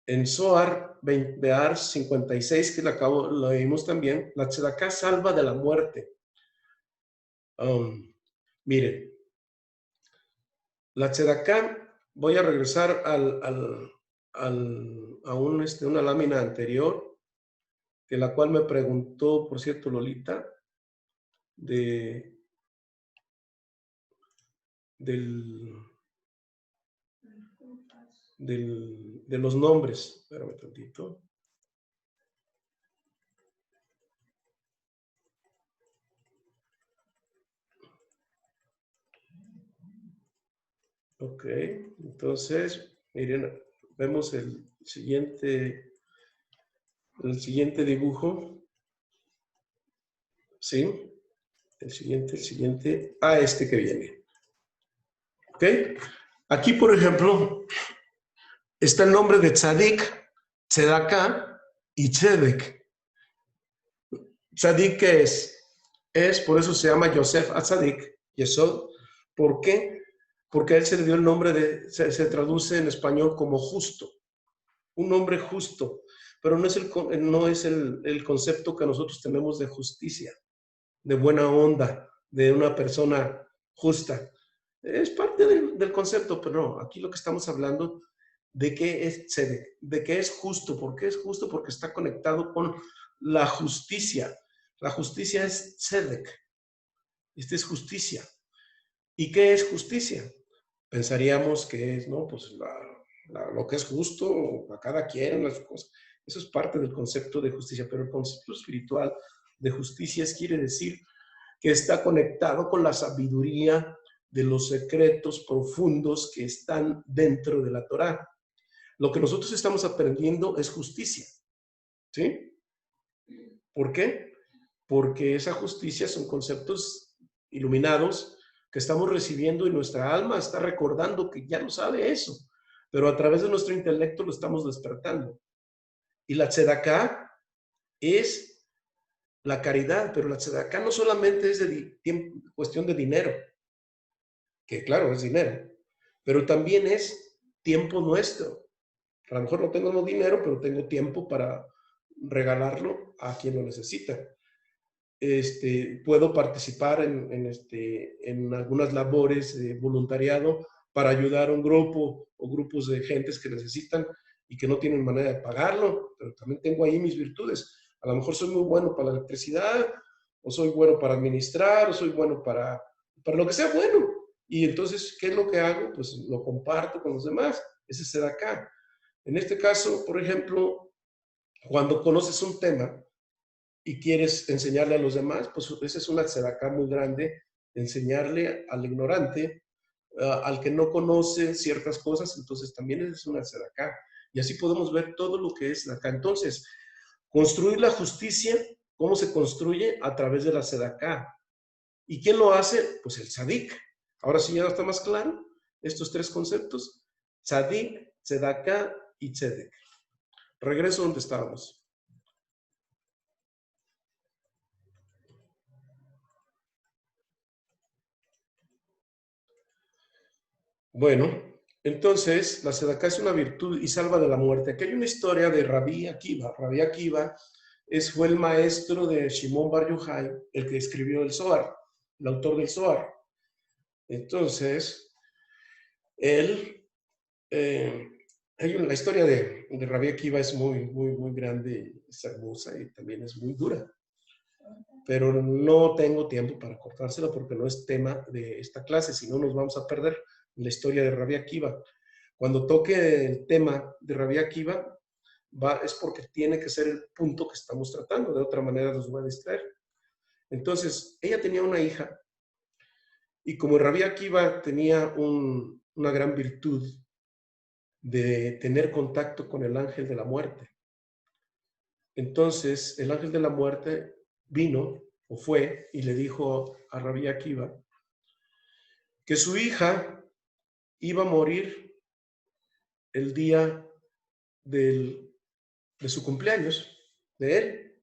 En Zohar, Be'ar 56, que lo leímos también, la tzedaká salva de la muerte. Miren, la tzedaká, voy a regresar a una lámina anterior, de la cual me preguntó, por cierto, Lolita, de los nombres. Espérame tantito. Ok, entonces, miren, vemos el siguiente dibujo. ¿Sí? El siguiente. Este que viene. ¿Ok? Aquí, por ejemplo, está el nombre de Tzadik, Tzedaká y Tzedek. Tzadik, ¿qué es? Por eso se llama Yosef Atzadik, Yesod. ¿Por qué? Porque a él se le dio el nombre se traduce en español como justo. Un hombre justo. Pero no es el concepto que nosotros tenemos de justicia, de buena onda, de una persona justa. Es parte del concepto, pero no. Aquí lo que estamos hablando de qué es tzedek, de qué es justo. ¿Por qué es justo? Porque está conectado con la justicia. La justicia es tzedek. Esta es justicia. ¿Y qué es justicia? Pensaríamos que es, ¿no? Pues lo que es justo, a cada quien, las cosas. Eso es parte del concepto de justicia, pero el concepto espiritual de justicia quiere decir que está conectado con la sabiduría de los secretos profundos que están dentro de la Torá. Lo que nosotros estamos aprendiendo es justicia, ¿sí? ¿Por qué? Porque esa justicia son conceptos iluminados que estamos recibiendo y nuestra alma está recordando que ya no sabe eso, pero a través de nuestro intelecto lo estamos despertando. Y la tzedaká es la caridad, pero la tzedaká no solamente es cuestión de dinero, que claro, es dinero, pero también es tiempo nuestro. A lo mejor no tengo dinero, pero tengo tiempo para regalarlo a quien lo necesita. Puedo participar en algunas labores de voluntariado para ayudar a un grupo o grupos de gentes que necesitan y que no tienen manera de pagarlo, pero también tengo ahí mis virtudes. A lo mejor soy muy bueno para la electricidad, o soy bueno para administrar, o soy bueno para lo que sea bueno. Y entonces, ¿qué es lo que hago? Pues lo comparto con los demás. Ese se da acá. En este caso, por ejemplo, cuando conoces un tema y quieres enseñarle a los demás, pues esa es una tzedaká muy grande, enseñarle al ignorante, al que no conoce ciertas cosas, entonces también es una tzedaká. Y así podemos ver todo lo que es acá. Entonces, construir la justicia, ¿cómo se construye? A través de la tzedaká. ¿Y quién lo hace? Pues el tzadik. Ahora sí ya está más claro estos tres conceptos: tzadik, tzedaká y tzedek. Regreso donde estábamos. Bueno, entonces la tzedaká es una virtud y salva de la muerte. Aquí hay una historia de Rabí Akiva. Rabí Akiva fue el maestro de Shimon Bar Yochai, el que escribió el Zohar, el autor del Zohar. Entonces, la historia de Rabí Akiva es muy, muy, muy grande, es hermosa y también es muy dura. Pero no tengo tiempo para cortársela porque no es tema de esta clase, si no nos vamos a perder la historia de Rabí Akiva. cuando toque el tema de Rabbi Akiva, es porque tiene que ser el punto que estamos tratando, de otra manera nos va a distraer. Entonces, ella tenía una hija, y como Rabbi Akiva tenía una gran virtud de tener contacto con el ángel de la muerte, entonces el ángel de la muerte vino o fue y le dijo a Rabbi Akiva que su hija iba a morir el día de su cumpleaños, de él.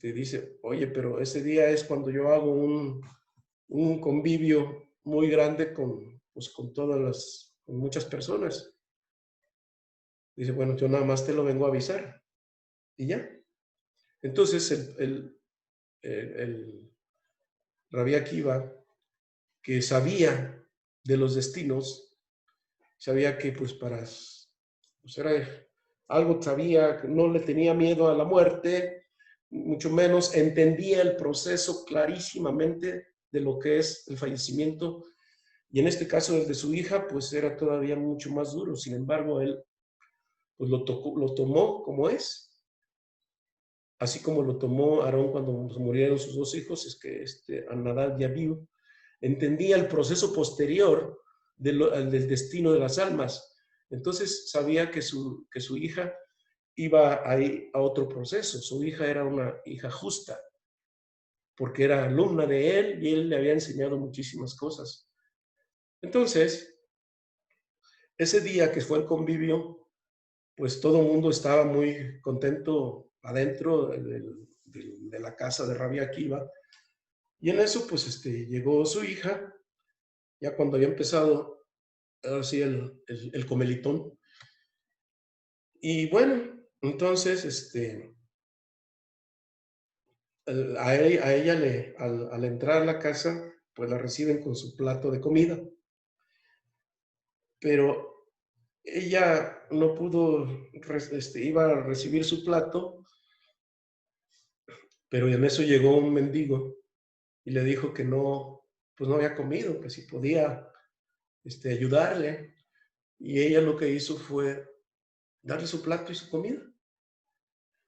Dice, oye, pero ese día es cuando yo hago un convivio muy grande con con muchas personas. Dice, bueno, yo nada más te lo vengo a avisar. Y ya. Entonces el Rabbi Akiva, que sabía de los destinos, sabía que pues era algo, sabía que no le tenía miedo a la muerte, mucho menos entendía el proceso clarísimamente de lo que es el fallecimiento, y en este caso el de su hija pues era todavía mucho más duro. Sin embargo, él pues lo tomó como es, así como lo tomó Aarón cuando murieron sus dos hijos. Es que Nadab y Abiú entendía el proceso posterior del destino de las almas. Entonces sabía que su hija iba a otro proceso. Su hija era una hija justa, porque era alumna de él y él le había enseñado muchísimas cosas. Entonces, ese día que fue el convivio, pues todo el mundo estaba muy contento adentro de la casa de Rabbi Akiva. Y en eso, pues llegó su hija, ya cuando había empezado, ahora sí, el comelitón. Y bueno, entonces, a ella al entrar a la casa, pues la reciben con su plato de comida. Pero ella no pudo, iba a recibir su plato, pero en eso llegó un mendigo y le dijo que no, pues no había comido, que si podía ayudarle. Y ella lo que hizo fue darle su plato y su comida.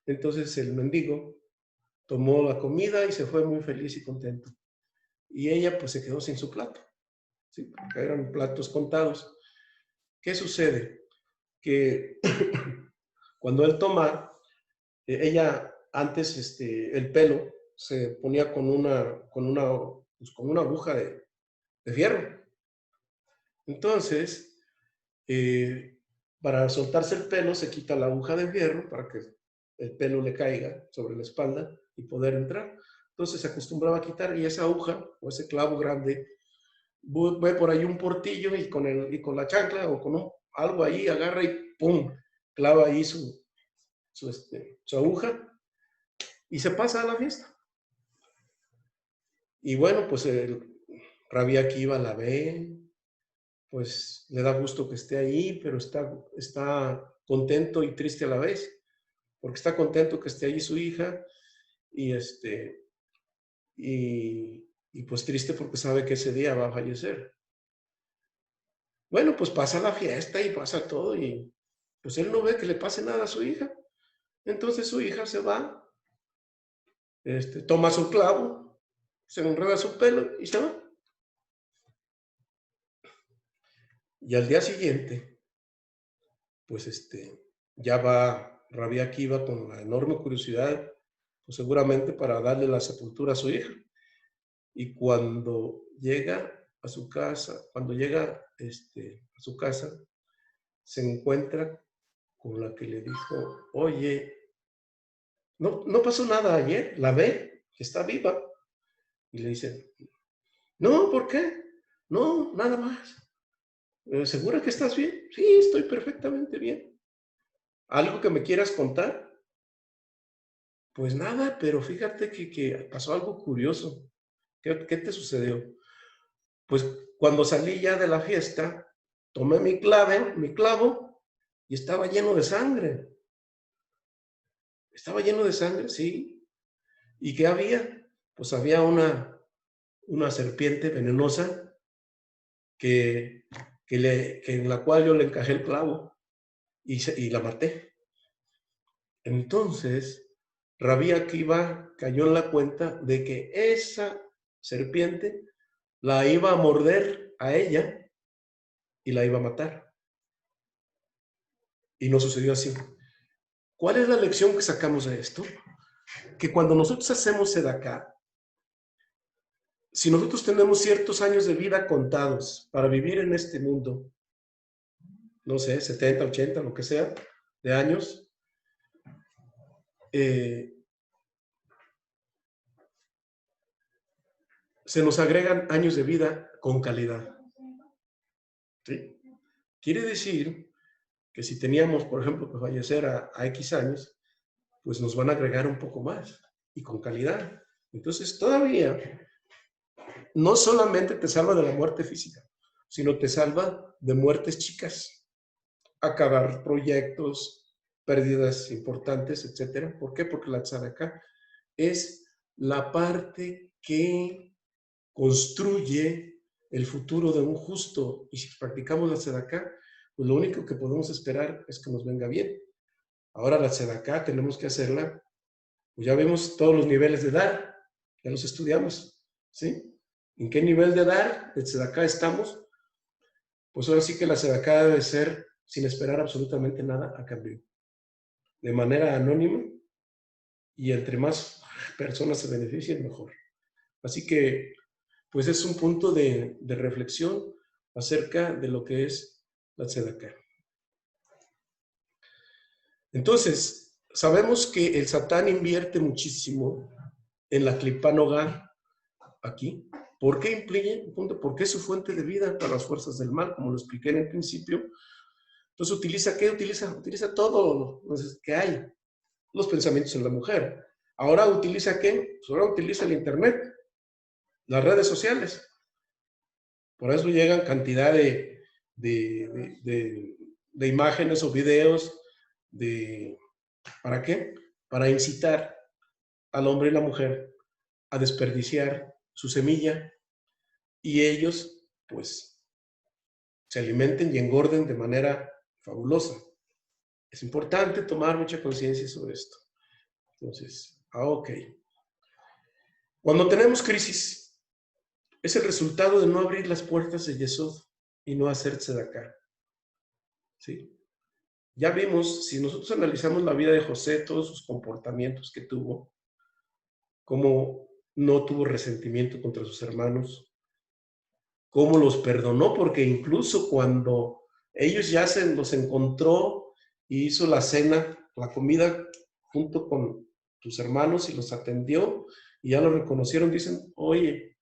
Entonces el mendigo tomó la comida y se fue muy feliz y contento. Y ella pues se quedó sin su plato, ¿sí? Porque eran platos contados. ¿Qué sucede? Que cuando él toma, ella antes el pelo se ponía con una aguja de fierro. Entonces, para soltarse el pelo se quita la aguja de fierro para que el pelo le caiga sobre la espalda y poder entrar. Entonces se acostumbraba a quitar, y esa aguja o ese clavo grande ve por ahí un portillo y con la chancla o con algo ahí agarra y ¡pum! Clava ahí su aguja y se pasa a la fiesta. Y bueno, pues el Rabbi Akiva la ve, pues le da gusto que esté ahí, pero está contento y triste a la vez, porque está contento que esté allí su hija y pues triste porque sabe que ese día va a fallecer. Bueno, pues pasa la fiesta y pasa todo, y pues él no ve que le pase nada a su hija. Entonces su hija se va, toma su clavo, se enreda su pelo y se va. Y al día siguiente, pues ya va Rabbi Akiva con la enorme curiosidad, pues seguramente para darle la sepultura a su hija. Y cuando llega a su casa, a su casa, se encuentra con la que le dijo, oye, no pasó nada ayer, la ve, que está viva. Y le dice, no, ¿por qué? No, nada más. ¿Segura que estás bien? Sí, estoy perfectamente bien. ¿Algo que me quieras contar? Pues nada, pero fíjate que pasó algo curioso. ¿Qué te sucedió? Pues cuando salí ya de la fiesta, tomé mi clavo, y estaba lleno de sangre. Estaba lleno de sangre, sí. ¿Y qué había? Pues había una serpiente venenosa que en la cual yo le encajé el clavo y la maté. Entonces, Rabí Akiva cayó en la cuenta de que esa serpiente la iba a morder a ella y la iba a matar. Y no sucedió así. ¿Cuál es la lección que sacamos de esto? Que cuando nosotros hacemos tzedaká, si nosotros tenemos ciertos años de vida contados para vivir en este mundo, no sé, 70, 80, lo que sea, de años, se nos agregan años de vida con calidad. ¿Sí? Quiere decir que si teníamos, por ejemplo, que fallecer a X años, pues nos van a agregar un poco más y con calidad. Entonces, todavía no solamente te salva de la muerte física, sino te salva de muertes chicas, acabar proyectos, pérdidas importantes, etcétera. ¿Por qué? Porque la tzedaká es la parte que construye el futuro de un justo. Y si practicamos la tzedaká, pues lo único que podemos esperar es que nos venga bien. Ahora la tzedaká tenemos que hacerla, pues ya vemos todos los niveles de dar, ya los estudiamos, ¿sí? ¿En qué nivel de dar de tzedaká estamos? Pues ahora sí que la tzedaká debe ser sin esperar absolutamente nada a cambio, de manera anónima, y entre más personas se beneficien, mejor. Así que, pues es un punto de reflexión acerca de lo que es la tzedaká. Entonces, sabemos que el Satán invierte muchísimo en la Clipá Nogá aquí. ¿Por qué implica? Porque es su fuente de vida para las fuerzas del mal, como lo expliqué en el principio. Entonces, ¿utiliza qué? Utiliza todo lo que hay. Los pensamientos en la mujer. Ahora utiliza ¿qué? Pues ahora utiliza el internet, las redes sociales. Por eso llegan cantidad de imágenes o videos ¿para qué? Para incitar al hombre y la mujer a desperdiciar su semilla y ellos, pues, se alimenten y engorden de manera fabulosa. Es importante tomar mucha conciencia sobre esto. Entonces, ok. Cuando tenemos crisis, es el resultado de no abrir las puertas de Yesod y no hacer tzedaká. ¿Sí? Ya vimos, si nosotros analizamos la vida de José, todos sus comportamientos que tuvo, cómo no tuvo resentimiento contra sus hermanos, cómo los perdonó, porque incluso cuando ellos ya los encontró y hizo la cena, la comida junto con tus hermanos y los atendió y ya lo reconocieron, dicen, oye,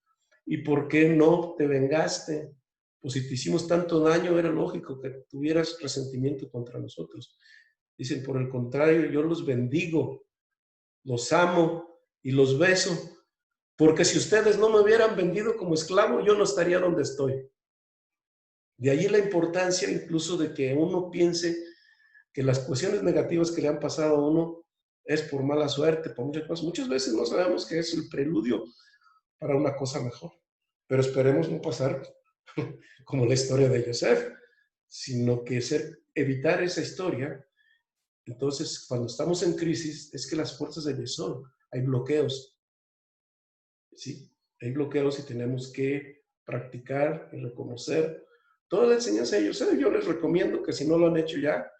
¿y por qué no te vengaste? Pues si te hicimos tanto daño, era lógico que tuvieras resentimiento contra nosotros. Dicen, por el contrario, yo los bendigo, los amo y los beso, porque si ustedes no me hubieran vendido como esclavo, yo no estaría donde estoy. De allí la importancia incluso de que uno piense que las cuestiones negativas que le han pasado a uno es por mala suerte, por muchas cosas. Muchas veces no sabemos que es el preludio para una cosa mejor, pero esperemos no pasar como la historia de Yosef, sino que evitar esa historia. Entonces, cuando estamos en crisis, es que las fuerzas de Yesod, hay bloqueos, ¿sí? Hay bloqueos y tenemos que practicar y reconocer toda la enseñanza de Yosef. Yo les recomiendo que si no lo han hecho ya,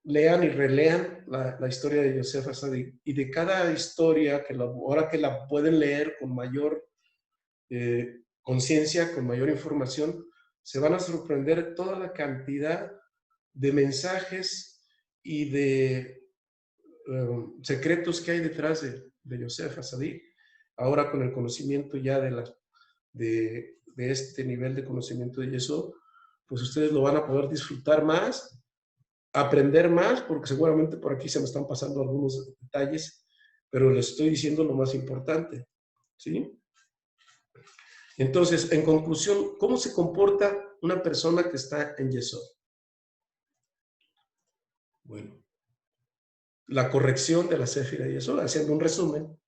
lean y relean la historia de Yosef Hasadik. Y de cada historia, ahora que la pueden leer con mayor conciencia, con mayor información, se van a sorprender toda la cantidad de mensajes y de secretos que hay detrás de Yosef Hasadik. Ahora con el conocimiento ya de este nivel de conocimiento de Yesod, pues ustedes lo van a poder disfrutar más, aprender más, porque seguramente por aquí se me están pasando algunos detalles, pero les estoy diciendo lo más importante, ¿sí? Entonces, en conclusión, ¿cómo se comporta una persona que está en Yesod? Bueno, la corrección de la Séfira de Yesod, haciendo un resumen,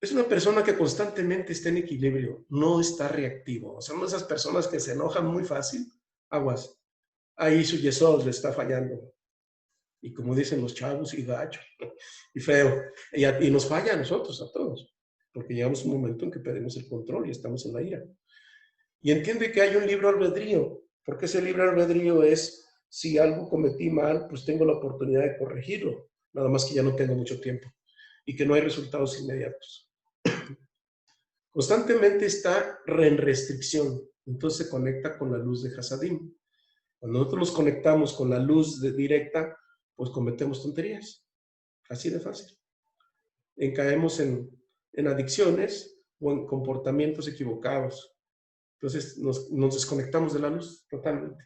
es una persona que constantemente está en equilibrio, no está reactivo. O sea, son esas personas que se enojan muy fácil, aguas. Ahí su yesod le está fallando. Y como dicen los chavos, y gacho, y feo. Y nos falla a nosotros, a todos. Porque llegamos a un momento en que perdemos el control y estamos en la ira. Y entiende que hay un libre albedrío. Porque ese libre albedrío es, si algo cometí mal, pues tengo la oportunidad de corregirlo. Nada más que ya no tengo mucho tiempo. Y que no hay resultados inmediatos. Constantemente está en restricción. Entonces se conecta con la luz de Hasadim. Cuando nosotros nos conectamos con la luz directa, pues cometemos tonterías. Así de fácil. Caemos en adicciones o en comportamientos equivocados. Entonces nos desconectamos de la luz totalmente.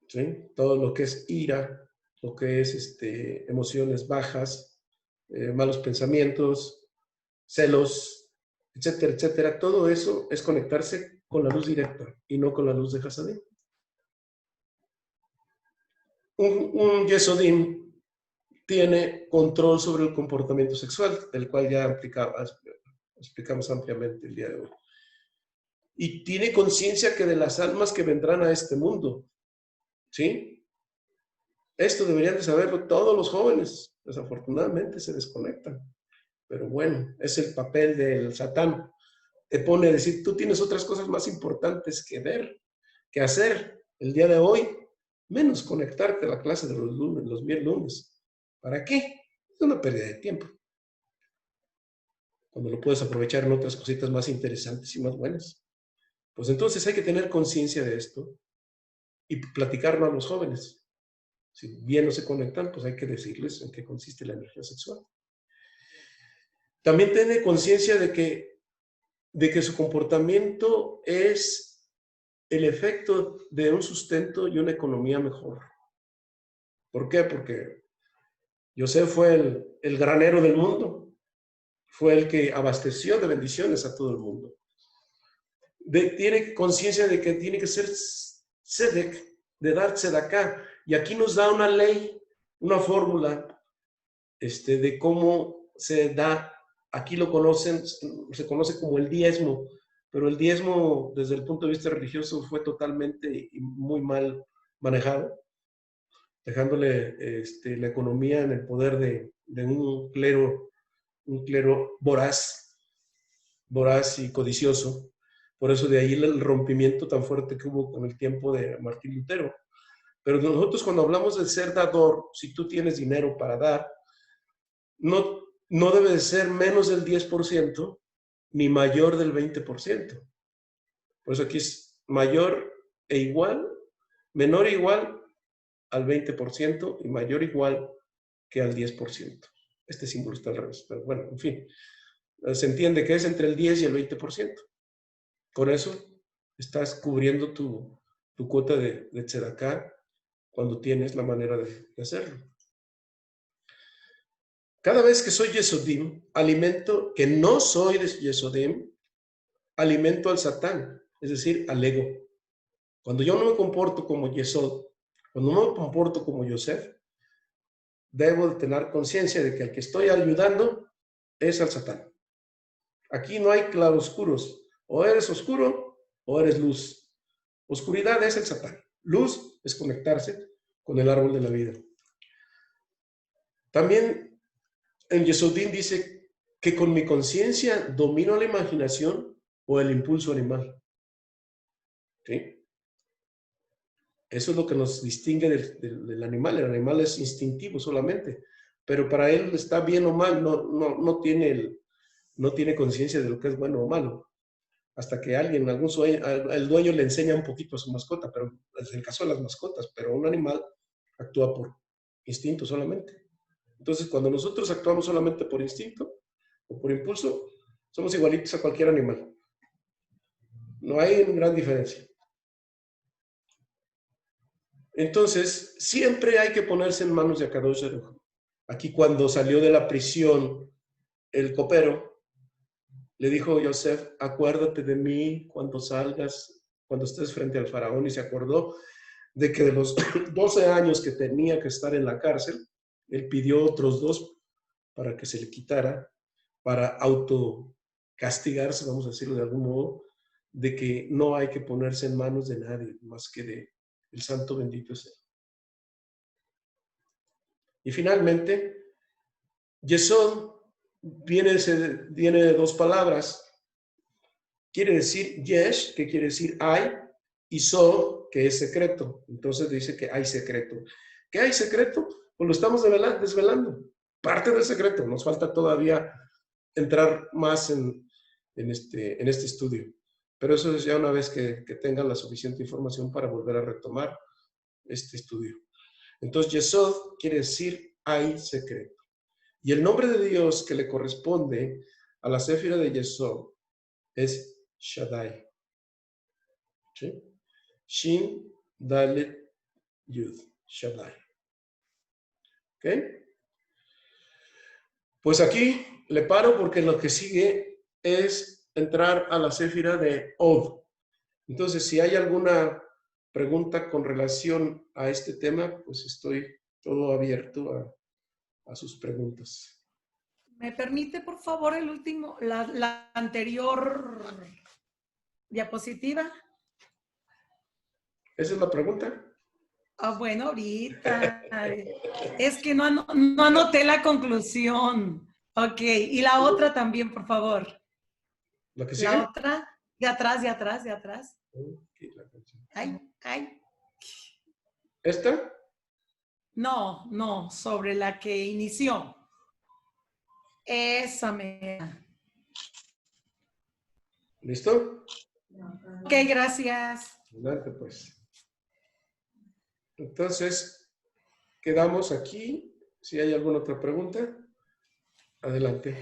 ¿Sí? Todo lo que es ira, lo que es emociones bajas, malos pensamientos, celos, etcétera, etcétera. Todo eso es conectarse con la luz directa y no con la luz de Hasadim. Un Yesodim tiene control sobre el comportamiento sexual, del cual ya explicamos ampliamente el día de hoy. Y tiene conciencia que de las almas que vendrán a este mundo, ¿sí? Esto deberían de saberlo todos los jóvenes. Desafortunadamente se desconectan. Pero bueno, es el papel del Satán. Te pone a decir, tú tienes otras cosas más importantes que ver, que hacer el día de hoy, menos conectarte a la clase de los lunes, los lunes. ¿Para qué? Es una pérdida de tiempo. Cuando lo puedes aprovechar en otras cositas más interesantes y más buenas. Pues entonces hay que tener conciencia de esto y platicarlo a los jóvenes. Si bien no se conectan, pues hay que decirles en qué consiste la energía sexual. También tiene conciencia de que su comportamiento es el efecto de un sustento y una economía mejor. ¿Por qué? Porque Yosef fue el granero del mundo. Fue el que abasteció de bendiciones a todo el mundo. Tiene conciencia de que tiene que ser tzedek, de dar tzedaká. Y aquí nos da una ley, una fórmula de cómo se da. Aquí se conoce como el diezmo, pero el diezmo desde el punto de vista religioso fue totalmente y muy mal manejado, dejándole la economía en el poder de un clero voraz y codicioso. Por eso de ahí el rompimiento tan fuerte que hubo con el tiempo de Martín Lutero. Pero nosotros cuando hablamos de ser dador, si tú tienes dinero para dar, no debe de ser menos del 10% ni mayor del 20%. Por eso aquí es mayor e igual, menor e igual al 20% y mayor igual que al 10%. Este símbolo está al revés, pero bueno, en fin. Se entiende que es entre el 10 y el 20%. Con eso estás cubriendo tu cuota de tzedaká cuando tienes la manera de hacerlo. Cada vez que soy Yesodim, alimento, que no soy de Yesodim, alimento al Satán, es decir, al ego. Cuando yo no me comporto como Yesod, cuando no me comporto como Yosef, debo de tener conciencia de que al que estoy ayudando es al Satán. Aquí no hay claroscuros. O eres oscuro o eres luz. Oscuridad es el Satán. Luz es conectarse con el árbol de la vida. También en Yesodim dice que con mi conciencia domino la imaginación o el impulso animal. ¿Sí? Eso es lo que nos distingue del animal. El animal es instintivo solamente, pero para él está bien o mal, no tiene conciencia de lo que es bueno o malo. Hasta que el dueño le enseña un poquito a su mascota, pero es el caso de las mascotas, pero un animal actúa por instinto solamente. Entonces, cuando nosotros actuamos solamente por instinto o por impulso, somos igualitos a cualquier animal. No hay gran diferencia. Entonces, siempre hay que ponerse en manos de Akadosh Baruj Hu. Aquí cuando salió de la prisión el copero, le dijo a Yosef, acuérdate de mí cuando salgas, cuando estés frente al faraón, y se acordó de que de los 12 años que tenía que estar en la cárcel, él pidió otros 2 para que se le quitara, para autocastigarse, vamos a decirlo de algún modo, de que no hay que ponerse en manos de nadie más que de el santo bendito es Él. Y finalmente, Yesod viene de dos palabras. Quiere decir yesh, que quiere decir hay, y sod, que es secreto. Entonces dice que hay secreto. ¿Qué hay secreto? Pues lo estamos desvelando. Parte del secreto. Nos falta todavía entrar más en este estudio. Pero eso es ya una vez que tengan la suficiente información para volver a retomar este estudio. Entonces, Yesod quiere decir hay secreto. Y el nombre de Dios que le corresponde a la céfira de Yesod es Shaddai. ¿Sí? Shin, Dalet, Yud. Shaddai. ¿Ok? Pues aquí le paro porque lo que sigue es entrar a la céfira de Od. Entonces, si hay alguna pregunta con relación a este tema, pues estoy todo abierto a sus preguntas. ¿Me permite, por favor, el último, la anterior diapositiva? ¿Esa es la pregunta? Ah, bueno, ahorita. Es que no anoté la conclusión. Ok, y la otra también, por favor. ¿La que sigue? La otra, de atrás, de atrás, de atrás. Ay, ay. ¿Esta? No, sobre la que inició. Esa mera. ¿Listo? Ok, gracias. Adelante, pues. Entonces, quedamos aquí. Si hay alguna otra pregunta, adelante.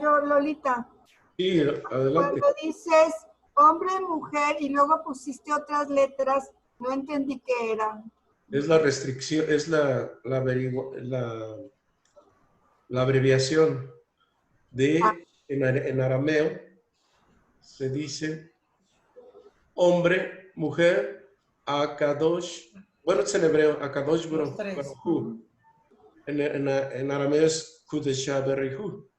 Yo, Lolita, Sí, adelante. cuando dices hombre, mujer y luego pusiste otras letras, no entendí qué eran. Es la restricción, es la abreviación de, en arameo, se dice hombre, mujer, Akadosh. Bueno, es en hebreo, Akadosh Los tres. Baruj Hu. En arameo es Kudesha Berihu.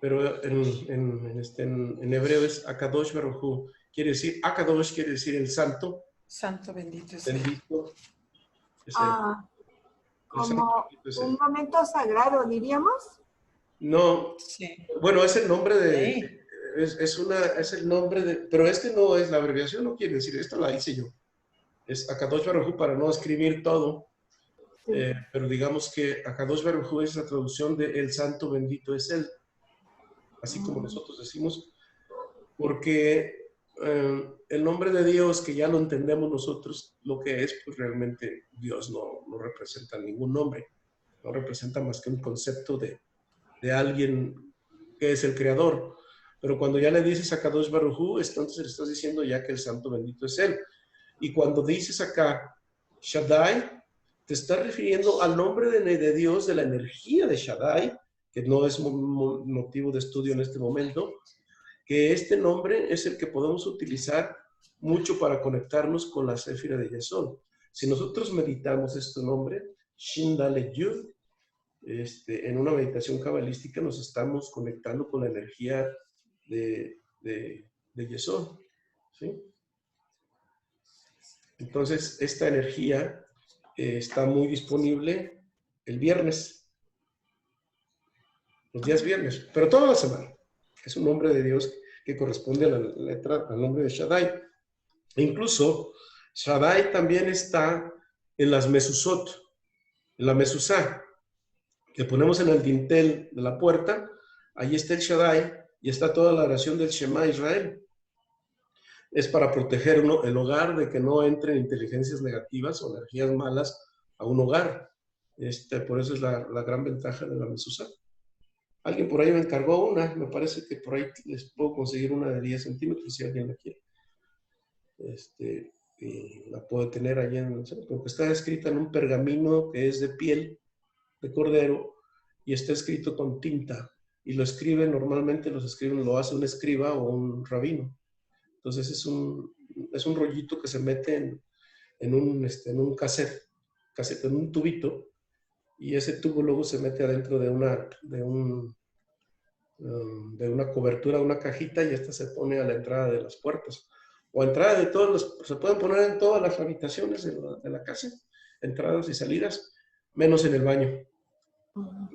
Pero en hebreo es Akadosh Baruj Hu. Quiere decir, Akadosh quiere decir el santo. Santo bendito es Bendito. Es Como un momento sagrado, diríamos. No, sí. bueno, es el nombre de, Sí. es el nombre de, pero este no es la abreviación, no quiere decir, esto la hice yo. Es Akadosh Baruj Hu para no escribir todo, Sí. pero digamos que Akadosh Baruj Hu es la traducción de el santo bendito es él, así como nosotros decimos, porque el nombre de Dios, que ya lo entendemos nosotros, lo que es, pues realmente Dios no representa ningún nombre, no representa más que un concepto de alguien que es el creador. Pero cuando ya le dices a Kadosh Baruj Hu, entonces le estás diciendo ya que el santo bendito es él. Y cuando dices acá Shaddai, te estás refiriendo al nombre de Dios, de la energía de Shaddai, que no es motivo de estudio en este momento, que este nombre es el que podemos utilizar mucho para conectarnos con la céfira de Yesod. Si nosotros meditamos este nombre, Shin Dalet Yud, en una meditación cabalística nos estamos conectando con la energía de Yesod, ¿sí? Entonces, esta energía está muy disponible el viernes, los días viernes, pero toda la semana. Es un nombre de Dios que corresponde a la letra, al nombre de Shaddai. E incluso, Shaddai también está en las Mezuzot, en la Mezuzá, que ponemos en el dintel de la puerta. Ahí está el Shaddai y está toda la oración del Shema Israel. Es para proteger el hogar de que no entren inteligencias negativas o energías malas a un hogar. Por eso es la gran ventaja de la mezuzá. Alguien por ahí me encargó una, me parece que por ahí les puedo conseguir una de 10 centímetros si alguien la quiere. Y la puedo tener allí porque está escrita en un pergamino que es de piel de cordero y está escrito con tinta. Y lo escriben, normalmente lo hace un escriba o un rabino. Entonces es un rollito que se mete en un cassette, en un tubito, y ese tubo luego se mete adentro de una cobertura, de una cajita, y esta se pone a la entrada de las puertas. O a entrada de se pueden poner en todas las habitaciones de la casa, entradas y salidas, menos en el baño,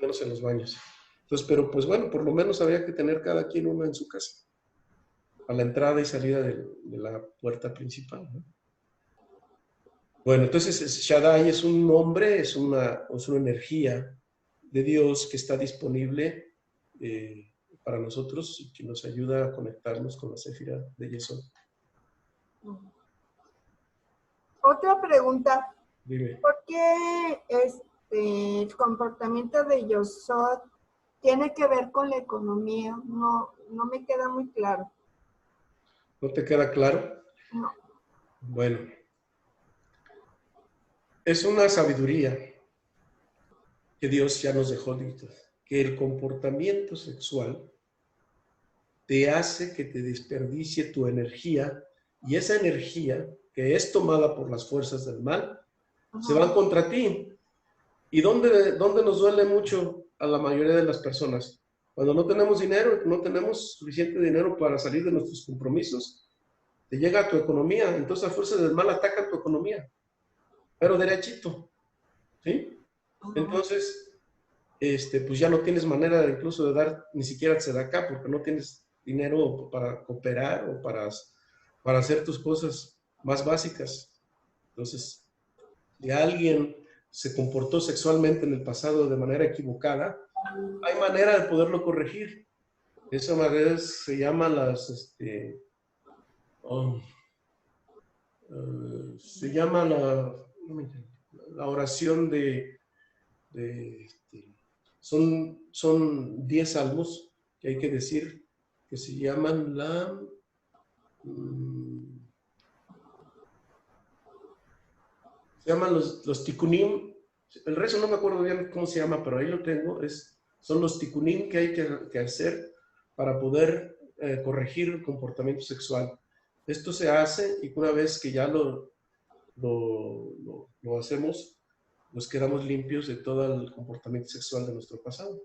menos en los baños. Entonces, pero pues bueno, por lo menos habría que tener cada quien uno en su casa, a la entrada y salida de la puerta principal, ¿no? Bueno, entonces Shaddai es un nombre, es una energía de Dios que está disponible para nosotros y que nos ayuda a conectarnos con la Séfira de Yesod. Otra pregunta. Dime. ¿Por qué el comportamiento de Yesod tiene que ver con la economía? No me queda muy claro. ¿No te queda claro? No. Bueno, es una sabiduría que Dios ya nos dejó dicho, que el comportamiento sexual te hace que te desperdicie tu energía, y esa energía que es tomada por las fuerzas del mal se van contra ti. ¿Y dónde nos duele mucho a la mayoría de las personas? Cuando no tenemos dinero, no tenemos suficiente dinero para salir de nuestros compromisos, te llega a tu economía, entonces las fuerzas del mal atacan tu economía, pero derechito, ¿sí? Entonces, pues ya no tienes manera incluso de dar ni siquiera tzedaká, porque no tienes dinero para cooperar o para hacer tus cosas más básicas. Entonces, si alguien se comportó sexualmente en el pasado de manera equivocada, hay manera de poderlo corregir. Esa manera se llama se llama la oración son 10 salmos que hay que decir, que se llaman se llaman los tikkunim. El resto no me acuerdo bien cómo se llama, pero ahí lo tengo. Son los tikkunim que hay que hacer para poder corregir el comportamiento sexual. Esto se hace, y una vez que ya lo hacemos, nos quedamos limpios de todo el comportamiento sexual de nuestro pasado.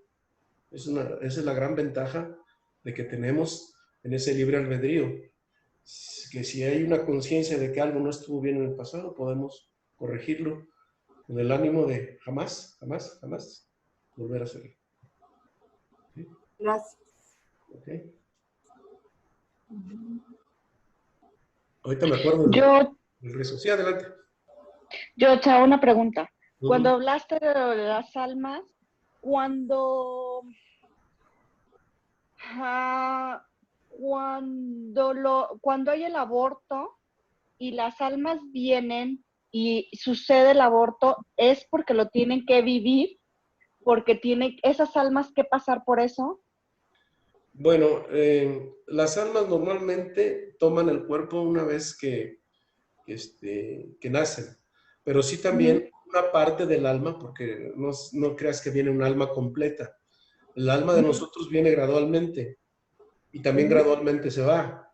Esa es la gran ventaja de que tenemos en ese libre albedrío. Que si hay una conciencia de que algo no estuvo bien en el pasado, podemos corregirlo con el ánimo de jamás volver a hacerlo. ¿Sí? Gracias. ¿Ok? Ahorita me acuerdo del rezo. Sí, adelante. Yo te hago una pregunta. Cuando hablaste de las almas, cuando hay el aborto y las almas vienen y sucede el aborto, ¿es porque lo tienen que vivir? ¿Porque tienen esas almas que pasar por eso? Bueno, las almas normalmente toman el cuerpo una vez que nacen, pero sí también una parte del alma, porque no creas que viene un alma completa. El alma de nosotros viene gradualmente y también gradualmente se va.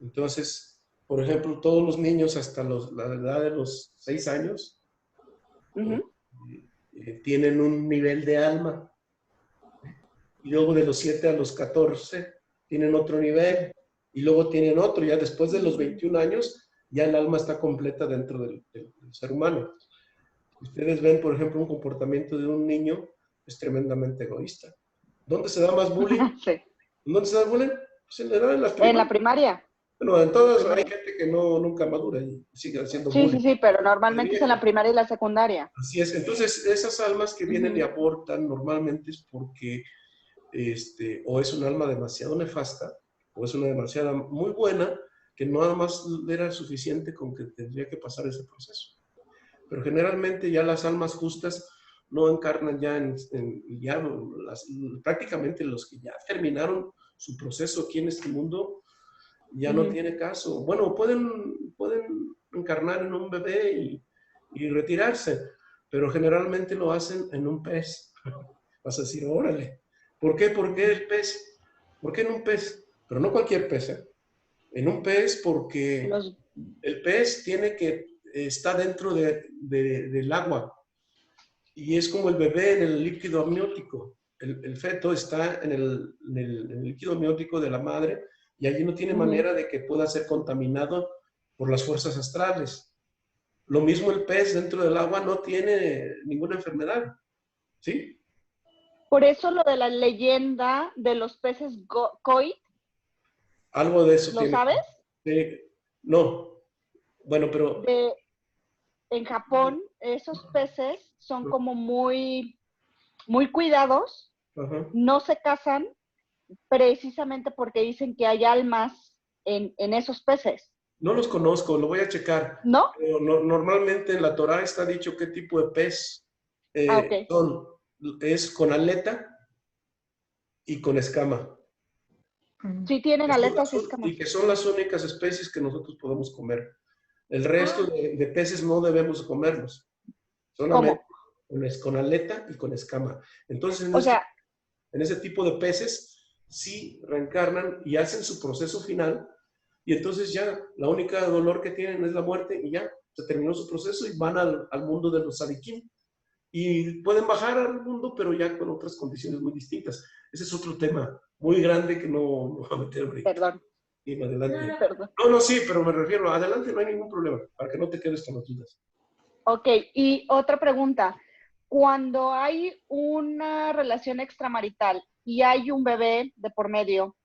Entonces, por ejemplo, todos los niños hasta la edad de los 6 años tienen un nivel de alma. Y luego de los 7 a los 14 tienen otro nivel, y luego tienen otro. Ya después de los 21 años, ya el alma está completa dentro del ser humano. Ustedes ven, por ejemplo, un comportamiento de un niño es tremendamente egoísta. ¿Dónde se da más bullying? Sí. ¿Dónde se da bullying? Pues en la primaria. Bueno, en todas hay gente que nunca madura y sigue haciendo bullying. Sí, pero normalmente es en la primaria y la secundaria. Así es. Entonces, esas almas que vienen y abortan normalmente es porque o es un alma demasiado nefasta, o es una demasiada muy buena, que nada más era suficiente con que tendría que pasar ese proceso. Pero generalmente ya las almas justas no encarnan ya prácticamente los que ya terminaron su proceso aquí en este mundo, ya no tiene caso. Bueno, pueden encarnar en un bebé y retirarse, pero generalmente lo hacen en un pez. Vas a decir, órale. ¿Por qué? ¿Por qué el pez? ¿Por qué en un pez? Pero no cualquier pez, ¿eh? En un pez porque Los, el pez está dentro del agua y es como el bebé en el líquido amniótico. El feto está en el líquido amniótico de la madre y allí no tiene Ujú. manera de que pueda ser contaminado por las fuerzas astrales. Lo mismo el pez dentro del agua no tiene ninguna enfermedad, ¿sí? Por eso lo de la leyenda de los peces koi, Algo de eso ¿lo tiene. sabes? No, bueno, pero De, en Japón, esos peces son como muy, muy cuidados, ajá, no se casan precisamente porque dicen que hay almas en esos peces, no los conozco, lo voy a checar. ¿no? Pero normalmente en la Torá está dicho qué tipo de pez Ah, ok. son. Es con aleta y con escama. Sí tienen aletas y Y escamas. que son las únicas especies que nosotros podemos comer. El resto de peces no debemos comerlos. Solamente ¿Cómo? con aleta y con escama. Entonces, O sea, en ese tipo de peces, sí reencarnan y hacen su proceso final. Y entonces ya, la única dolor que tienen es la muerte y ya, se terminó su proceso y van al mundo de los sadiquín. Y pueden bajar al mundo, pero ya con otras condiciones muy distintas. Ese es otro tema muy grande que no voy a meter ahorita. perdón, Y adelante. perdón. No, no, sí, pero me refiero, adelante no hay ningún problema, para que no te quedes con las dudas. Ok, y otra pregunta. Cuando hay una relación extramarital y hay un bebé de por medio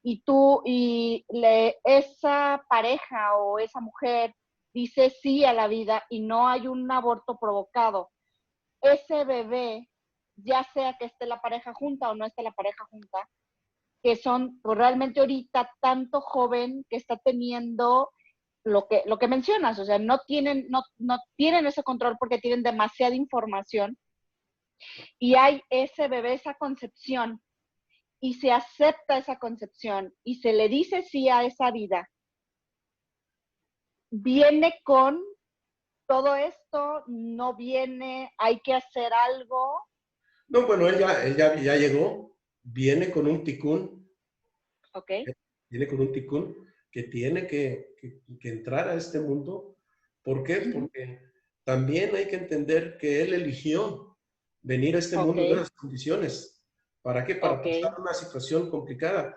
y esa pareja o esa mujer dice sí a la vida y no hay un aborto provocado, ese bebé, ya sea que esté la pareja junta o no esté la pareja junta, que son pues, realmente ahorita tanto joven que está teniendo lo que mencionas, o sea, no tienen ese control porque tienen demasiada información y hay ese bebé, esa concepción, y se acepta esa concepción y se le dice sí a esa vida, viene con todo esto, no viene, hay que hacer algo, No, bueno, él ya llegó, viene con un ticún, ¿ok? viene con un ticún que tiene que entrar a este mundo. ¿Por qué? Porque también hay que entender que él eligió venir a este Ok, mundo en esas condiciones. ¿Para qué? Para ok, pasar una situación complicada.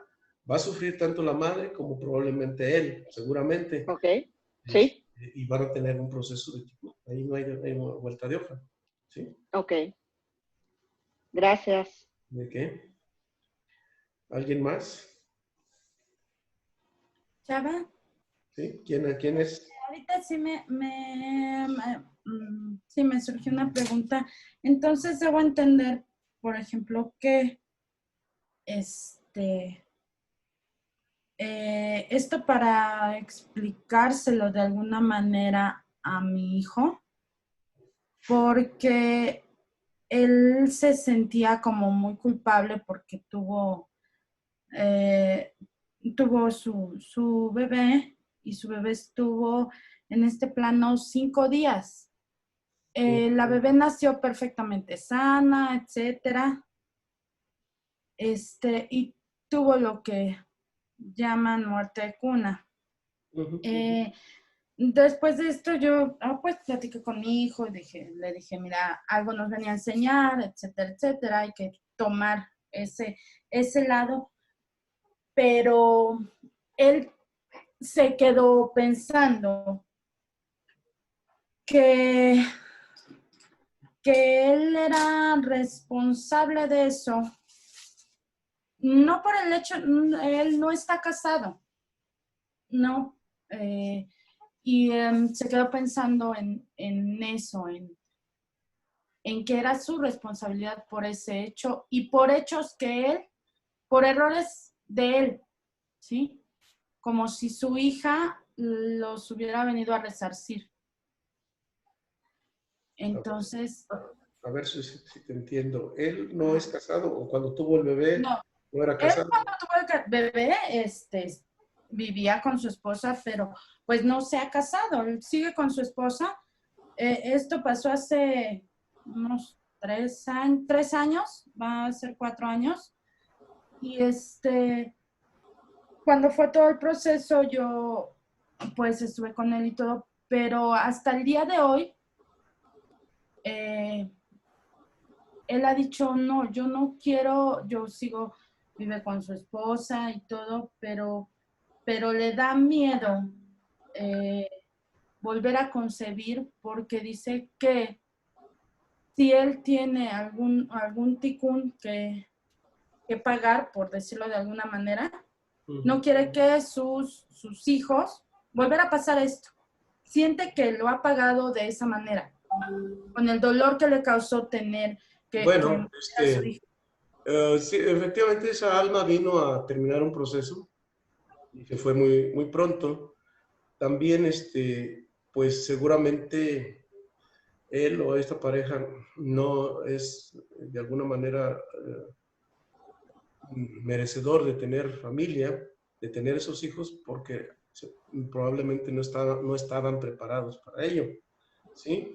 Va a sufrir tanto la madre como probablemente él, seguramente. ok, sí, Y van a tener un proceso de tipo. Ahí no hay vuelta de hoja. ¿Sí? ok, gracias. ¿De qué? ¿Alguien más? Chava, ¿Sí? ¿Quién es? ahorita sí sí me surgió una pregunta. Entonces debo entender, por ejemplo, que este, esto para explicárselo de alguna manera a mi hijo, porque él se sentía como muy culpable porque eh, tuvo su bebé y su bebé estuvo en este plano 5 días. La bebé nació perfectamente sana, etcétera, y tuvo lo que llaman muerte de cuna. Ujú. Después de esto yo pues platiqué con mi hijo, le dije, mira, algo nos venía a enseñar, etcétera, etcétera, hay que tomar ese lado, pero él se quedó pensando que, que él era responsable de eso, no por el hecho, él no está casado, no, y se quedó pensando en eso, en que era su responsabilidad por ese hecho y por hechos que él, por errores de él, ¿sí? Como si su hija los hubiera venido a resarcir. Entonces, A ver si te entiendo. ¿Él no es casado o cuando tuvo el bebé no, no era él casado? cuando tuvo el bebé, vivía con su esposa, pero pues no se ha casado, él sigue con su esposa. Esto pasó hace unos 3 años, va a ser 4 años, y cuando fue todo el proceso, yo pues estuve con él y todo, pero hasta el día de hoy, él ha dicho, no, yo no quiero, yo sigo, vive con su esposa y todo, pero le da miedo volver a concebir porque dice que si él tiene algún ticún que pagar, por decirlo de alguna manera, no quiere que sus hijos volver a pasar esto. Siente que lo ha pagado de esa manera, con el dolor que le causó tener que Bueno, a su hijo. sí, efectivamente esa alma vino a terminar un proceso y que fue muy, muy pronto. También, pues seguramente él o esta pareja no es de alguna manera merecedor de tener familia, de tener esos hijos, porque probablemente no estaban preparados para ello, ¿sí?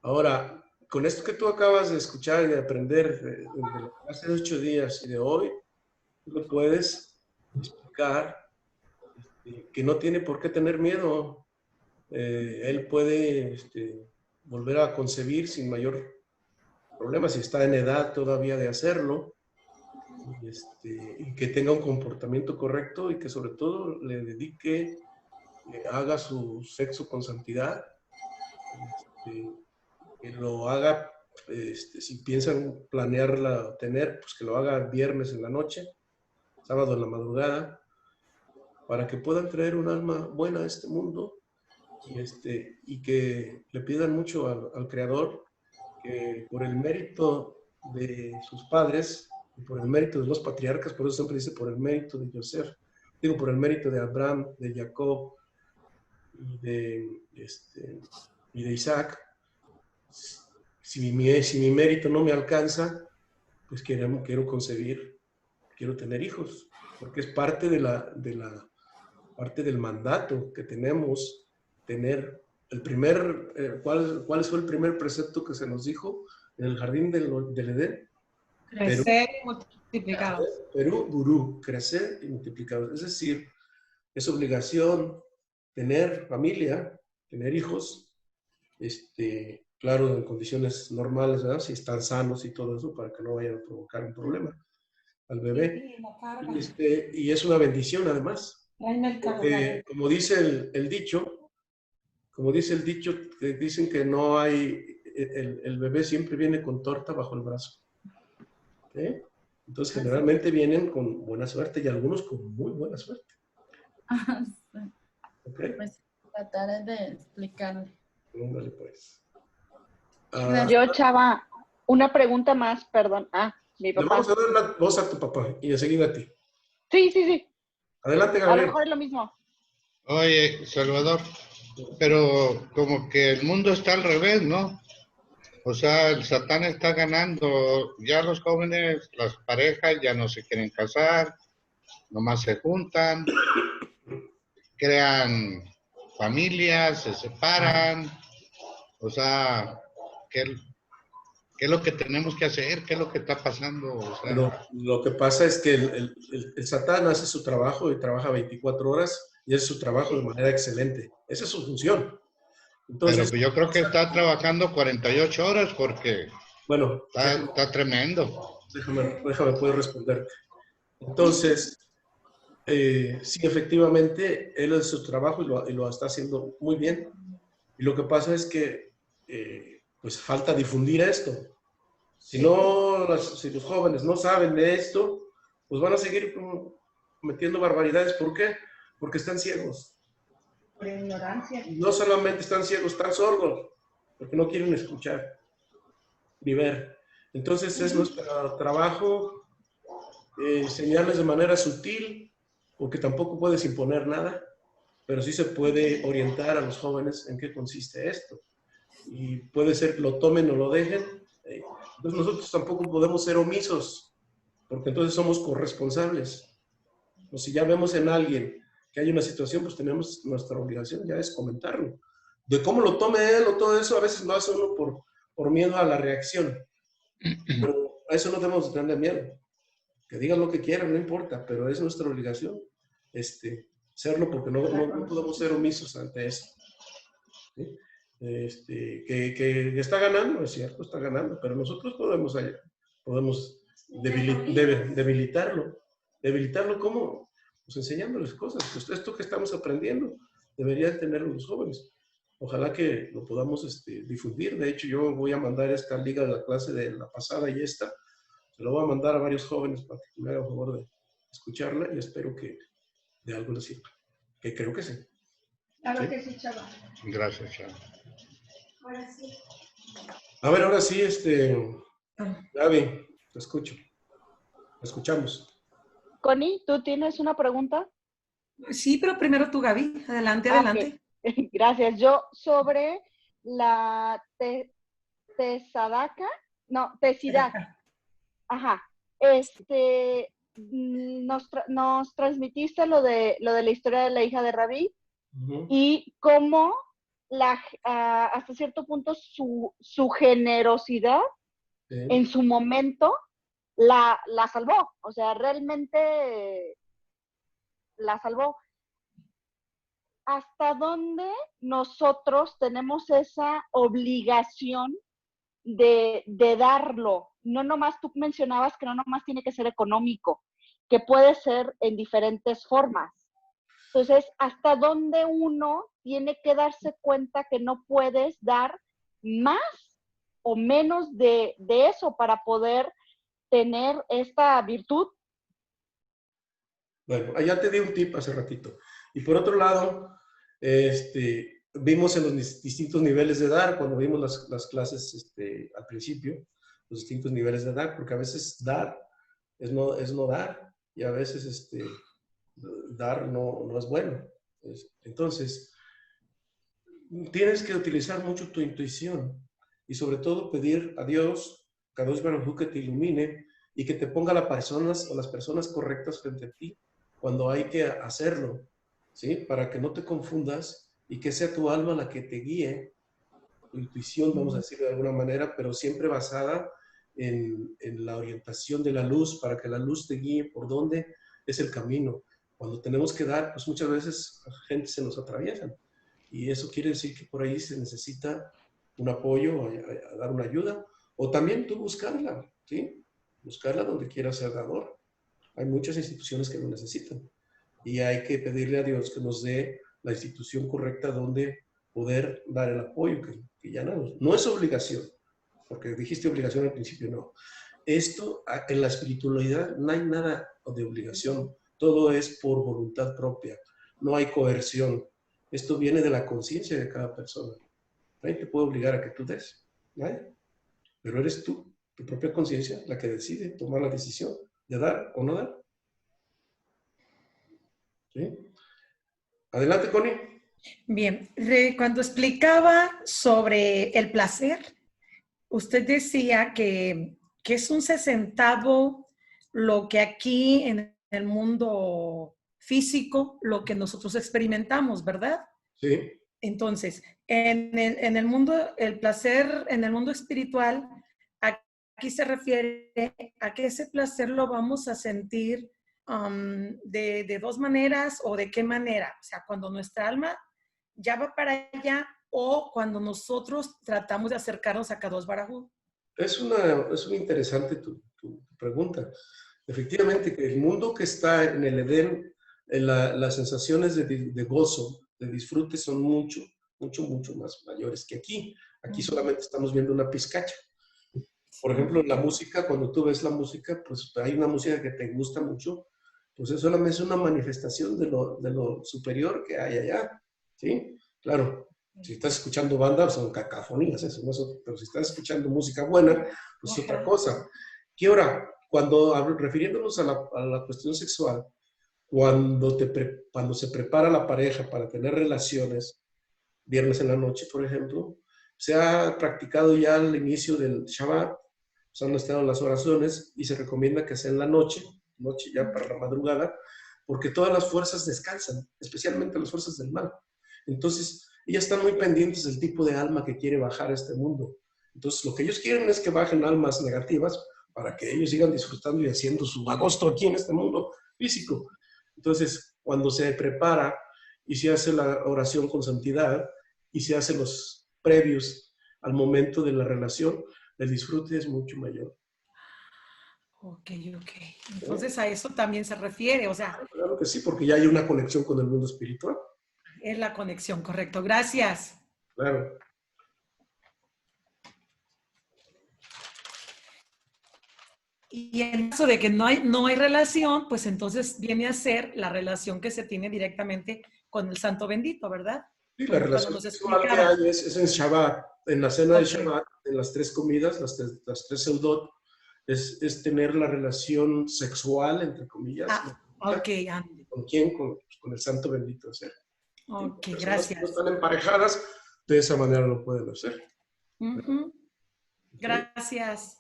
Ahora, con esto que tú acabas de escuchar y de aprender de hace 8 días y de hoy, tú le puedes explicar que no tiene por qué tener miedo. Él puede volver a concebir sin mayor problema, si está en edad todavía de hacerlo, y que tenga un comportamiento correcto y que sobre todo le dedique, haga su sexo con santidad, que lo haga, si piensan planearla tener, pues que lo haga viernes en la noche, sábado en la madrugada, para que puedan traer un alma buena a este mundo y que le pidan mucho al Creador que por el mérito de sus padres y por el mérito de los patriarcas, por eso siempre dice por el mérito de Joseph, digo por el mérito de Abraham, de Jacob y de Isaac, si mi mérito no me alcanza, pues quiero concebir, quiero tener hijos, porque es parte parte del mandato que tenemos, tener el primer, ¿cuál fue el primer precepto que se nos dijo en el jardín del Edén? Crecer y multiplicar. Perú, Burú, crecer y multiplicar. Es decir, es obligación tener familia, tener hijos, claro, en condiciones normales, ¿verdad? Si están sanos y todo eso, para que no vayan a provocar un problema al bebé. Y es una bendición, además. Porque, como dice el dicho, que dicen que no hay, el bebé siempre viene con torta bajo el brazo. ¿Eh? Entonces, generalmente vienen con buena suerte y algunos con muy buena suerte. ¿Okay? Pues trataré de explicarle. Póngale, pues. Yo, Chava, una pregunta más, perdón. Mi Le papá. vamos a dar la voz a tu papá y enseguida a ti. Sí. Adelante, A lo Gabriel. mejor es lo mismo. Oye, Salvador, pero como que el mundo está al revés, ¿no? O sea, el Satán está ganando. Ya los jóvenes, las parejas ya no se quieren casar, nomás se juntan, crean familias, se separan. O sea, ¿qué es lo que tenemos que hacer? ¿Qué es lo que está pasando? O sea, Lo que pasa es que el Satán hace su trabajo y trabaja 24 horas y es su trabajo de manera excelente. Esa es su función. Entonces, pero pues yo creo que está trabajando 48 horas porque bueno, está tremendo. déjame poder responder. Entonces, sí, efectivamente, él hace su trabajo y lo está haciendo muy bien. Y lo que pasa es que, pues, falta difundir esto. Si los jóvenes no saben de esto, pues van a seguir cometiendo barbaridades. ¿Por qué? Porque están ciegos. Por ignorancia. No solamente están ciegos, están sordos, porque no quieren escuchar ni ver. Entonces es nuestro trabajo enseñarles de manera sutil, porque tampoco puedes imponer nada, pero sí se puede orientar a los jóvenes en qué consiste esto. Y puede ser que lo tomen o lo dejen. Entonces nosotros tampoco podemos ser omisos, porque entonces somos corresponsables. O si ya vemos en alguien que hay una situación, pues tenemos nuestra obligación ya es comentarlo. De cómo lo tome él o todo eso, a veces lo hace uno por miedo a la reacción. Pero a eso no debemos tenerle miedo. Que digan lo que quieran, no importa, pero es nuestra obligación serlo, porque no podemos ser omisos ante eso. ¿Sí? Que está ganando, es cierto, está ganando, pero nosotros podemos debilitarlo. ¿Debilitarlo cómo? Pues enseñándoles cosas. Pues esto que estamos aprendiendo deberían tenerlo los jóvenes. Ojalá que lo podamos difundir. De hecho, yo voy a mandar esta liga de la clase de la pasada y esta. Se lo voy a mandar a varios jóvenes para que me hagan favor de escucharla y espero que de algo les sirva. Que creo que sí. Claro ¿Sí? que sí, Chava. Gracias, Chava. Ahora sí. A ver, ahora sí, Gaby, te escucho. Te escuchamos. Connie, ¿tú tienes una pregunta? Sí, pero primero tú, Gaby. Adelante, Ah, adelante. ok. Gracias. Yo sobre la tesadaca, no, tesidad. Ajá. Nos transmitiste lo de la historia de la hija de Rabí y cómo hasta cierto punto su generosidad en su momento la salvó. O sea, realmente la salvó. ¿Hasta dónde nosotros tenemos esa obligación de darlo? No nomás, tú mencionabas que no nomás tiene que ser económico, que puede ser en diferentes formas. Entonces, ¿hasta dónde uno tiene que darse cuenta que no puedes dar más o menos de eso para poder tener esta virtud? Bueno, allá te di un tip hace ratito. Y por otro lado, vimos en los distintos niveles de dar, cuando vimos las clases al principio, los distintos niveles de dar, porque a veces dar es no dar, y a veces dar no es bueno. Entonces, tienes que utilizar mucho tu intuición y sobre todo pedir a Dios, Kadosh Baruj Hu, que te ilumine y que te ponga las personas correctas frente a ti cuando hay que hacerlo, ¿sí? Para que no te confundas y que sea tu alma la que te guíe, tu intuición, vamos a decir de alguna manera, pero siempre basada en la orientación de la luz, para que la luz te guíe por dónde es el camino. Cuando tenemos que dar, pues muchas veces la gente se nos atraviesa. Y eso quiere decir que por ahí se necesita un apoyo, a dar una ayuda, o también tú buscarla, ¿sí? Buscarla donde quieras ser dador. Hay muchas instituciones que lo necesitan. Y hay que pedirle a Dios que nos dé la institución correcta donde poder dar el apoyo, que ya no es obligación, porque dijiste obligación al principio, no. Esto, en la espiritualidad, no hay nada de obligación, todo es por voluntad propia, no hay coerción. Esto viene de la conciencia de cada persona. Nadie te puede obligar a que tú des, nadie. Pero eres tú, tu propia conciencia, la que decide tomar la decisión de dar o no dar. ¿Sí? Adelante, Connie. Bien, cuando explicaba sobre el placer, usted decía que es un sesentavo lo que aquí en el mundo físico, lo que nosotros experimentamos, ¿verdad? Sí. Entonces, en el mundo, el placer, en el mundo espiritual, aquí se refiere a que ese placer lo vamos a sentir de dos maneras o de qué manera. O sea, cuando nuestra alma ya va para allá o cuando nosotros tratamos de acercarnos a Kadosh Baruj Hu. Es una interesante tu pregunta. Efectivamente, que el mundo que está en el Edén, las sensaciones de gozo, de disfrute son mucho más mayores que aquí. Aquí solamente estamos viendo una pizcacha. Por ejemplo, la música, cuando tú ves la música, pues hay una música que te gusta mucho, pues eso solamente es una manifestación de lo superior que hay allá, ¿sí? Claro, si estás escuchando banda, son cacofonías, eso, ¿no? Pero si estás escuchando música buena, pues es otra cosa. Y ahora, refiriéndonos a la cuestión sexual, cuando se prepara la pareja para tener relaciones, viernes en la noche, por ejemplo, se ha practicado ya al inicio del Shabbat, se han estado las oraciones y se recomienda que sea en la noche ya para la madrugada, porque todas las fuerzas descansan, especialmente las fuerzas del mal. Entonces, ellas están muy pendientes del tipo de alma que quiere bajar a este mundo. Entonces, lo que ellos quieren es que bajen almas negativas para que ellos sigan disfrutando y haciendo su agosto aquí en este mundo físico. Entonces, cuando se prepara y se hace la oración con santidad y se hacen los previos al momento de la relación, el disfrute es mucho mayor. Ok. Entonces a eso también se refiere, o sea, Claro que sí, porque ya hay una conexión con el mundo espiritual. es la conexión, correcto. Gracias. Claro. Y en caso de que no hay relación, pues entonces viene a ser la relación que se tiene directamente con el Santo Bendito, ¿verdad? Sí, la Cuando relación nos sexual que explicaba. hay es en Shabbat, en la cena de Ok. Shabbat, en las 3 comidas, las tres seudot, es tener la relación sexual, entre comillas. Ok, Andy. ¿Con quién? Con el Santo Bendito. O sea, Ok, personas que no gracias. están emparejadas, de esa manera lo pueden hacer. Gracias.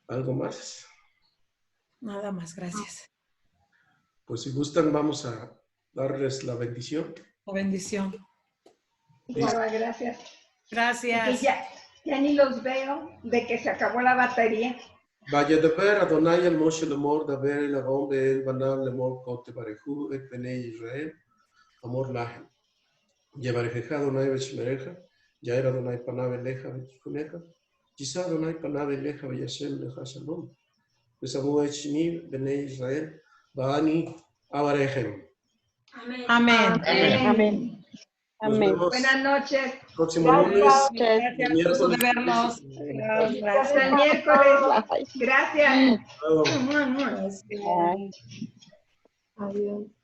¿Algo más? Nada más, gracias. Pues si gustan, vamos a darles la bendición. O bendición. Baba, gracias. Que Gracias. ya ni los veo de que se acabó la batería. וידבר אדוני אל משה לאמור דבר אל אהרון ואל בניו לאמור כה תברכו את בני ישראל אמור להם יברכך אדוני ושמרך יאר אדוני פניו אליך ותשכונך יישא אדוני פניו אליך וישם לך שלום ושמו את שמי בני ישראל ואני אברכם. Amén. Amén. Nos Amén. vemos Buenas noches. el próximo Gracias. lunes, Gracias, gusto de verlos. Hasta el miércoles. Gracias. Chao. Ay. Adiós.